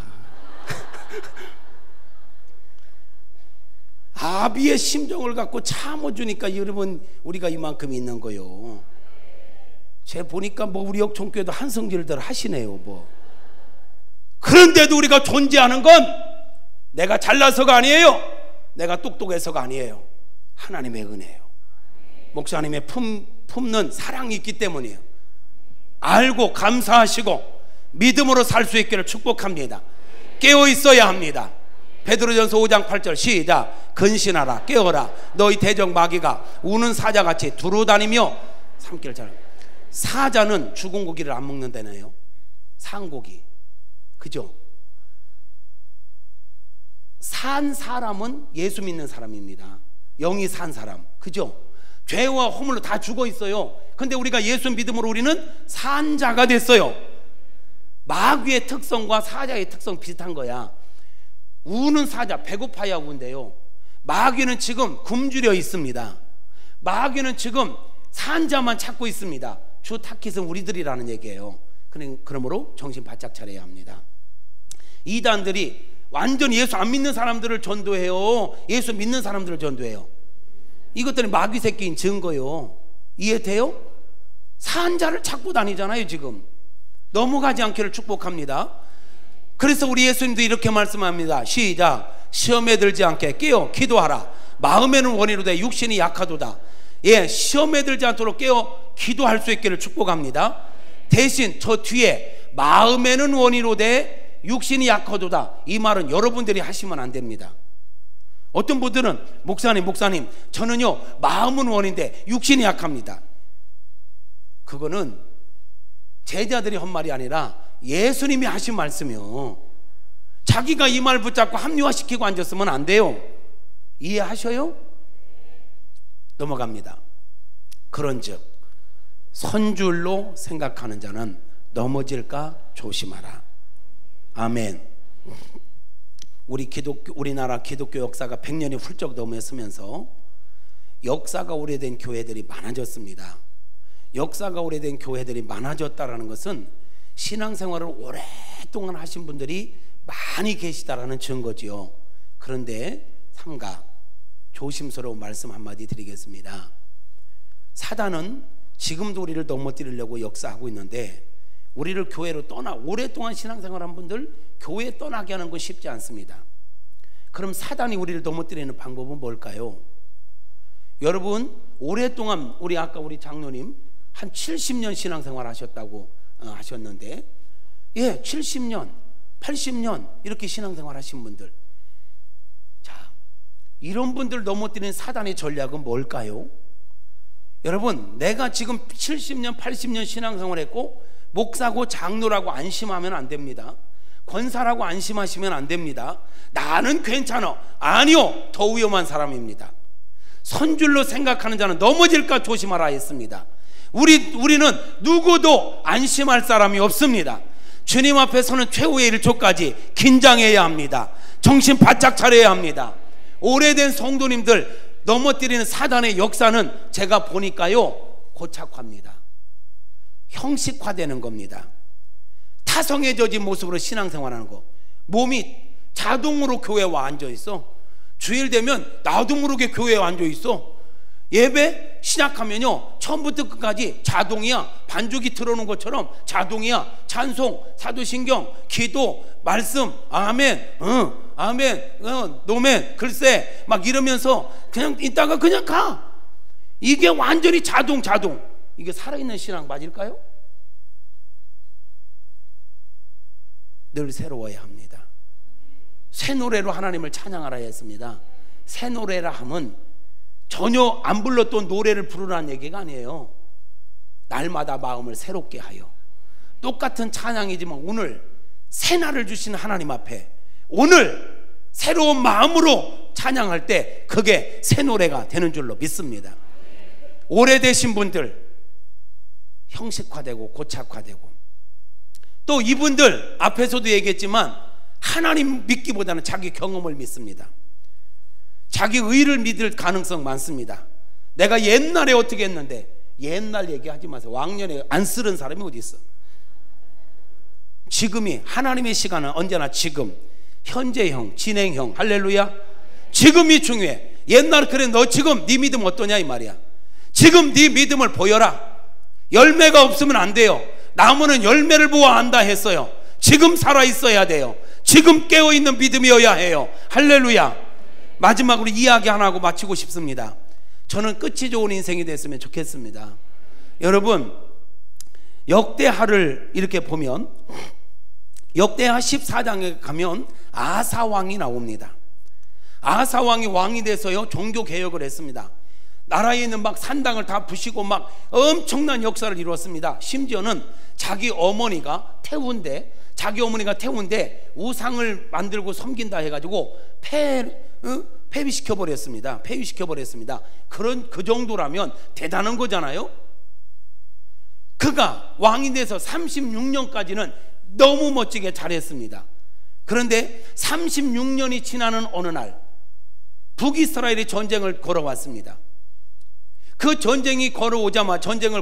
아비의 심정을 갖고 참아주니까 여러분 우리가 이만큼 있는 거요. 제 보니까 뭐 우리 역총교회도 한성질들 하시네요. 뭐 그런데도 우리가 존재하는 건 내가 잘나서가 아니에요. 내가 똑똑해서가 아니에요. 하나님의 은혜예요. 목사님의 품는 사랑이 있기 때문이에요. 알고 감사하시고 믿음으로 살 수 있기를 축복합니다. 깨어 있어야 합니다. 베드로전서 5장 8절 시작. 근신하라 깨어라 너희 대적 마귀가 우는 사자같이 두루다니며 삼키를 잘. 사자는 죽은 고기를 안 먹는다네요. 산 고기. 그죠? 산 사람은 예수 믿는 사람입니다. 영이 산 사람. 그죠? 죄와 허물로 다 죽어 있어요. 근데 우리가 예수 믿음으로 우리는 산 자가 됐어요. 마귀의 특성과 사자의 특성 비슷한 거야. 우는 사자, 배고파야 우는데요. 마귀는 지금 굶주려 있습니다. 마귀는 지금 산자만 찾고 있습니다. 주 타깃은 우리들이라는 얘기예요. 그러므로 정신 바짝 차려야 합니다. 이단들이 완전히 예수 안 믿는 사람들을 전도해요. 예수 믿는 사람들을 전도해요. 이것들이 마귀 새끼인 증거요. 이해돼요? 산자를 찾고 다니잖아요. 지금 넘어가지 않기를 축복합니다. 그래서 우리 예수님도 이렇게 말씀합니다. 시작. 시험에 들지 않게 깨어 기도하라. 마음에는 원이로되 육신이 약하도다. 예, 시험에 들지 않도록 깨어 기도할 수 있기를 축복합니다. 대신 저 뒤에 마음에는 원이로되 육신이 약하도다. 이 말은 여러분들이 하시면 안 됩니다. 어떤 분들은 목사님 저는요 마음은 원인데 육신이 약합니다. 그거는 제자들이 한 말이 아니라 예수님이 하신 말씀이요. 자기가 이 말 붙잡고 합리화시키고 앉았으면 안 돼요. 이해하셔요? 넘어갑니다. 그런즉 선줄로 생각하는 자는 넘어질까 조심하라. 아멘. 우리나라 기독교 역사가 100년이 훌쩍 넘어서면서 역사가 오래된 교회들이 많아졌습니다. 역사가 오래된 교회들이 많아졌다는 것은 신앙생활을 오랫동안 하신 분들이 많이 계시다라는 증거지요. 그런데 삼가 조심스러운 말씀 한마디 드리겠습니다. 사단은 지금도 우리를 넘어뜨리려고 역사하고 있는데 우리를 교회로 오랫동안 신앙생활한 분들 교회 떠나게 하는 건 쉽지 않습니다. 그럼 사단이 우리를 넘어뜨리는 방법은 뭘까요? 여러분 오랫동안 아까 우리 장로님 한 70년 신앙생활 하셨다고 하셨는데, 예, 70년 80년 이렇게 신앙생활 하신 분들, 자, 이런 분들 넘어뜨리는 사단의 전략은 뭘까요? 여러분 내가 지금 70년 80년 신앙생활 했고 목사고 장로라고 안심하면 안 됩니다. 권사라고 안심하시면 안 됩니다. 나는 괜찮아. 아니요, 더 위험한 사람입니다. 선줄로 생각하는 자는 넘어질까 조심하라 했습니다. 우리는 누구도 안심할 사람이 없습니다. 주님 앞에 서는 최후의 1초까지 긴장해야 합니다. 정신 바짝 차려야 합니다. 오래된 성도님들 넘어뜨리는 사단의 역사는 제가 보니까요, 고착화입니다. 형식화되는 겁니다. 타성해져진 모습으로 신앙생활하는 거. 몸이 자동으로 교회에 와 앉아있어. 주일 되면 나도 모르게 교회에 앉아있어. 예배 시작하면요, 처음부터 끝까지 자동이야. 반주기 틀어놓은 것처럼 자동이야. 찬송, 사도신경, 기도, 말씀, 아멘, 아멘, 노멘, 글쎄 막 이러면서 그냥 있다가 그냥 가. 이게 완전히 자동. 이게 살아있는 신앙 맞을까요? 늘 새로워야 합니다. 새 노래로 하나님을 찬양하라 했습니다. 새 노래라 하면 전혀 안 불렀던 노래를 부르라는 얘기가 아니에요. 날마다 마음을 새롭게 하여. 똑같은 찬양이지만 오늘 새날을 주신 하나님 앞에 오늘 새로운 마음으로 찬양할 때 그게 새 노래가 되는 줄로 믿습니다. 오래되신 분들 형식화되고 고착화되고, 또 이분들 앞에서도 얘기했지만 하나님 믿기보다는 자기 경험을 믿습니다. 자기 의를 믿을 가능성 많습니다. 내가 옛날에 어떻게 했는데, 옛날 얘기하지 마세요. 왕년에 안 쓰는 사람이 어디 있어. 지금이, 하나님의 시간은 언제나 지금, 현재형, 진행형. 할렐루야. 지금이 중요해. 옛날 그래, 너 지금 네 믿음 어떠냐 이 말이야. 지금 네 믿음을 보여라. 열매가 없으면 안 돼요. 나무는 열매를 보아 안다 했어요. 지금 살아있어야 돼요. 지금 깨어있는 믿음이어야 해요. 할렐루야. 마지막으로 이야기 하나 하고 마치고 싶습니다. 저는 끝이 좋은 인생이 됐으면 좋겠습니다. 여러분, 역대하를 이렇게 보면 역대하 14장에 가면 아사왕이 나옵니다. 아사왕이 왕이 돼서요, 종교개혁을 했습니다. 나라에 있는 막 산당을 다 부시고 막 엄청난 역사를 이루었습니다. 심지어는 자기 어머니가 태운데 우상을 만들고 섬긴다 해가지고 폐위시켜버렸습니다. 그 정도라면 대단한 거잖아요. 그가 왕이 돼서 36년까지는 너무 멋지게 잘했습니다. 그런데 36년이 지나는 어느 날 북이스라엘이 전쟁을 걸어왔습니다. 그 전쟁을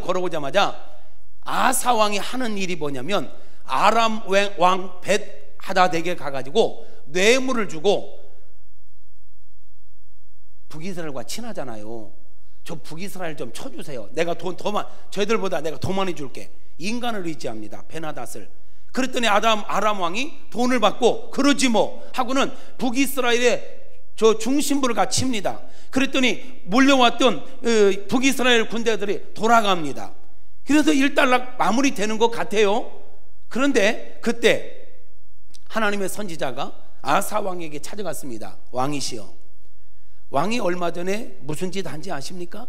걸어오자마자 아사왕이 하는 일이 뭐냐면 아람 왕 벳하닷에게 가가지고 뇌물을 주고, 북이스라엘과 친하잖아요. 저 북이스라엘 좀 쳐주세요. 내가 저희들보다 내가 더 많이 줄게. 인간을 의지합니다. 벤하닷을. 그랬더니 아람 왕이 돈을 받고 그러지 뭐 하고는 북이스라엘의 저 중심부를 갖춥니다. 그랬더니 몰려왔던 북이스라엘 군대들이 돌아갑니다. 그래서 일단락 마무리되는 것 같아요. 그런데 그때 하나님의 선지자가 아사 왕에게 찾아갔습니다. 왕이시여, 왕이 얼마 전에 무슨 짓 한지 아십니까?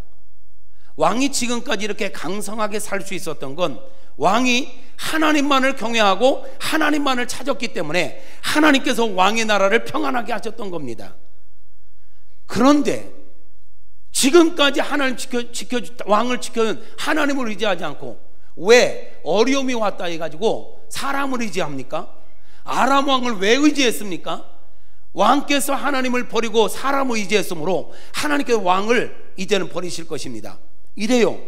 왕이 지금까지 이렇게 강성하게 살 수 있었던 건 왕이 하나님만을 경외하고 하나님만을 찾았기 때문에 하나님께서 왕의 나라를 평안하게 하셨던 겁니다. 그런데 지금까지 왕을 지켜준 하나님을 의지하지 않고 왜 어려움이 왔다 해가지고 사람을 의지합니까? 아람 왕을 왜 의지했습니까? 왕께서 하나님을 버리고 사람을 의지했으므로 하나님께서 왕을 이제는 버리실 것입니다. 이래요.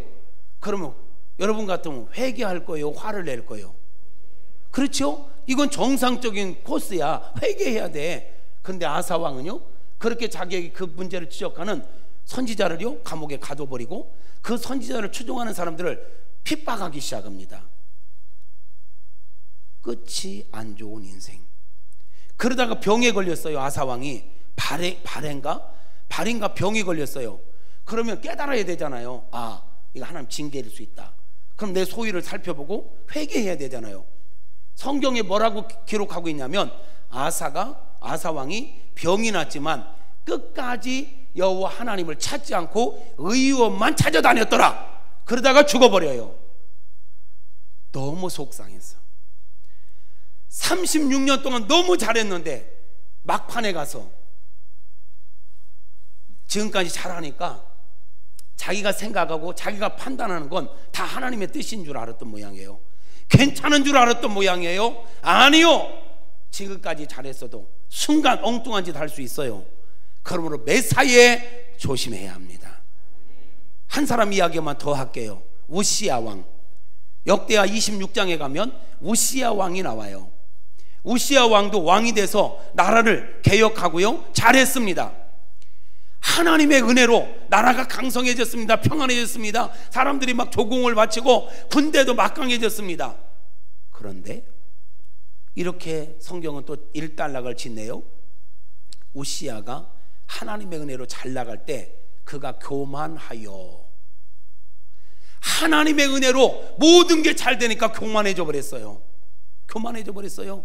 그러면 여러분 같으면 회개할 거예요? 화를 낼 거예요? 그렇죠? 이건 정상적인 코스야. 회개해야 돼. 근데 아사 왕은요, 그렇게 자기에게 그 문제를 지적하는 선지자를요 감옥에 가둬버리고 그 선지자를 추종하는 사람들을 핍박하기 시작합니다. 끝이 안 좋은 인생. 그러다가 병에 걸렸어요. 아사왕이 발인가 병이 걸렸어요. 그러면 깨달아야 되잖아요. 아, 이거 하나님 징계일 수 있다. 그럼 내 소유를 살펴보고 회개해야 되잖아요. 성경에 뭐라고 기록하고 있냐면 아사왕이 병이 났지만 끝까지 여호와 하나님을 찾지 않고 의원만 찾아다녔더라. 그러다가 죽어버려요. 너무 속상했어. 36년 동안 너무 잘했는데 막판에 가서 지금까지 잘하니까 자기가 생각하고 자기가 판단하는 건 다 하나님의 뜻인 줄 알았던 모양이에요. 괜찮은 줄 알았던 모양이에요. 아니요, 지금까지 잘했어도 순간 엉뚱한 짓 할 수 있어요. 그러므로 매사에 조심해야 합니다. 한 사람 이야기만 더 할게요. 우시야 왕. 역대하 26장에 가면 우시야 왕이 나와요. 우시야 왕도 왕이 돼서 나라를 개혁하고요, 잘했습니다. 하나님의 은혜로 나라가 강성해졌습니다. 평안해졌습니다. 사람들이 막 조공을 바치고 군대도 막강해졌습니다. 그런데 이렇게 성경은 또 일단락을 짓네요. 우시야가 하나님의 은혜로 잘 나갈 때 그가 교만하여, 하나님의 은혜로 모든 게 잘 되니까 교만해져 버렸어요. 교만해져 버렸어요.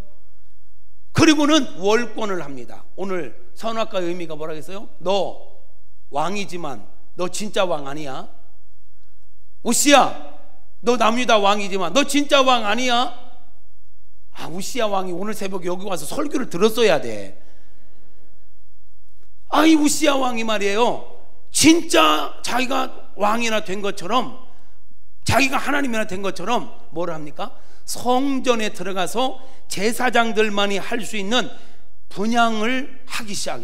그리고는 월권을 합니다. 오늘 선악과의 의미가 뭐라고 했어요? 너 왕이지만 너 진짜 왕 아니야. 우시야, 너 남유다 왕이지만 너 진짜 왕 아니야. 아, 우시야 왕이 오늘 새벽에 여기 와서 설교를 들었어야 돼. 이 우시야 왕이 말이에요, 진짜 자기가 왕이나 된 것처럼, 자기가 하나님이나 된 것처럼 뭐를 합니까? 성전에 들어가서 제사장들만이 할 수 있는 분향을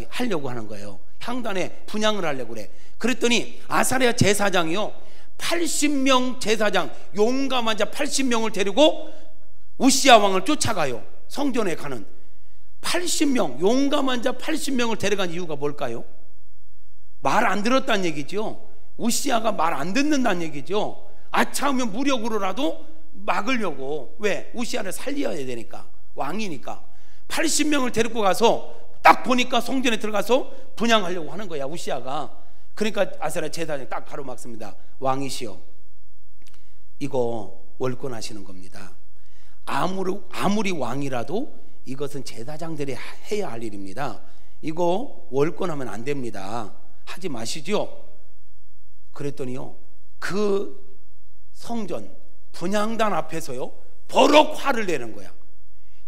하려고 하는 거예요. 향단에 분향을 하려고 그래. 그랬더니 아사랴 제사장이요, 80명 제사장, 용감한 자 80명을 데리고 우시야 왕을 쫓아가요. 성전에 가는 80명, 용감한 자 80명을 데려간 이유가 뭘까요? 말 안 들었다는 얘기죠. 우시야가 말 안 듣는다는 얘기죠. 아차하면 무력으로라도 막으려고. 왜? 우시야를 살려야 되니까, 왕이니까. 80명을 데리고 가서 딱 보니까 성전에 들어가서 분향하려고 하는 거야, 우시야가. 그러니까 아사랴 제사장이 딱 가로막습니다. 왕이시여, 이거 월권하시는 겁니다. 아무리 왕이라도 이것은 제사장들이 해야 할 일입니다. 이거 월권하면 안 됩니다. 하지 마시죠. 그랬더니요, 그 성전 분향단 앞에서요 버럭 화를 내는 거야.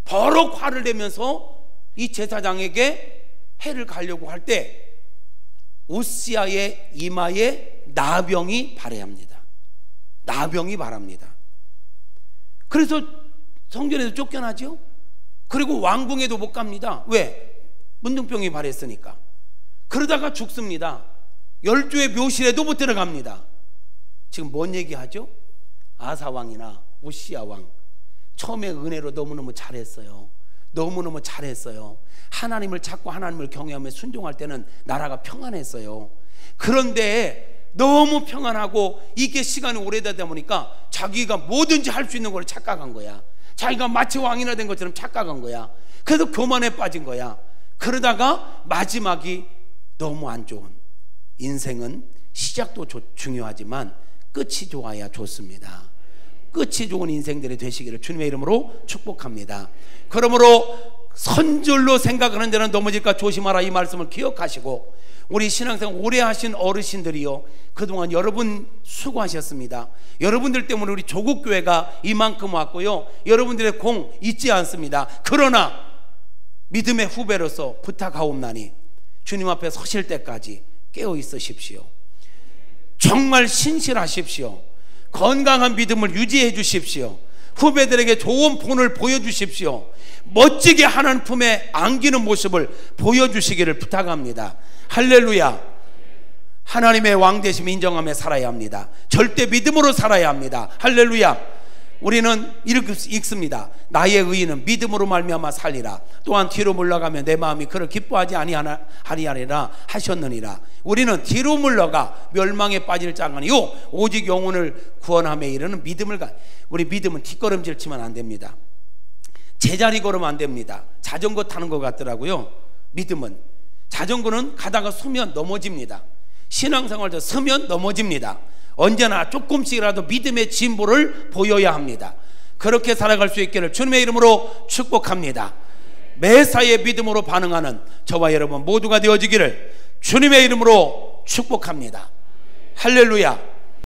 버럭 화를 내면서 이 제사장에게 해를 가려고 할 때 우시야의 이마에 나병이 발해합니다. 나병이 발합니다. 그래서 성전에서 쫓겨나죠. 그리고 왕궁에도 못 갑니다. 왜? 문둥병이 발했으니까. 그러다가 죽습니다. 열조의 묘실에도 못 들어갑니다. 지금 뭔 얘기하죠? 아사왕이나 우시야왕, 처음에 은혜로 너무너무 잘했어요. 너무너무 잘했어요. 하나님을 찾고 하나님을 경외하며 순종할 때는 나라가 평안했어요. 그런데 너무 평안하고 이게 시간이 오래되다 보니까 자기가 뭐든지 할 수 있는 걸 착각한 거야. 자기가 마치 왕이나 된 것처럼 착각한 거야. 그래서 교만에 빠진 거야. 그러다가 마지막이 너무 안 좋은, 인생은 시작도 중요하지만 끝이 좋아야 좋습니다. 끝이 좋은 인생들이 되시기를 주님의 이름으로 축복합니다. 그러므로 선줄로 생각하는 데는 넘어질까 조심하라, 이 말씀을 기억하시고, 우리 신앙생활 오래 하신 어르신들이요, 그동안 여러분 수고하셨습니다. 여러분들 때문에 우리 조국교회가 이만큼 왔고요, 여러분들의 공 잊지 않습니다. 그러나 믿음의 후배로서 부탁하옵나니 주님 앞에 서실 때까지 깨어 있으십시오. 정말 신실하십시오. 건강한 믿음을 유지해 주십시오. 후배들에게 좋은 본을 보여주십시오. 멋지게 하나님 품에 안기는 모습을 보여주시기를 부탁합니다. 할렐루야. 하나님의 왕되심 인정하며 살아야 합니다. 절대 믿음으로 살아야 합니다. 할렐루야. 우리는 이렇게 읽습니다. 나의 의인은 믿음으로 말미암아 살리라. 또한 뒤로 물러가면 내 마음이 그를 기뻐하지 아니하리라 하셨느니라. 우리는 뒤로 물러가 멸망에 빠질 자가니요 오직 영혼을 구원함에 이르는 믿음을 우리 믿음은 뒷걸음질 치면 안 됩니다. 제자리 걸으면 안 됩니다. 자전거 타는 것 같더라고요. 믿음은 자전거는 가다가 서면 넘어집니다. 신앙생활도 서면 넘어집니다. 언제나 조금씩이라도 믿음의 진보를 보여야 합니다. 그렇게 살아갈 수 있기를 주님의 이름으로 축복합니다. 매사에 믿음으로 반응하는 저와 여러분 모두가 되어지기를 주님의 이름으로 축복합니다. 할렐루야.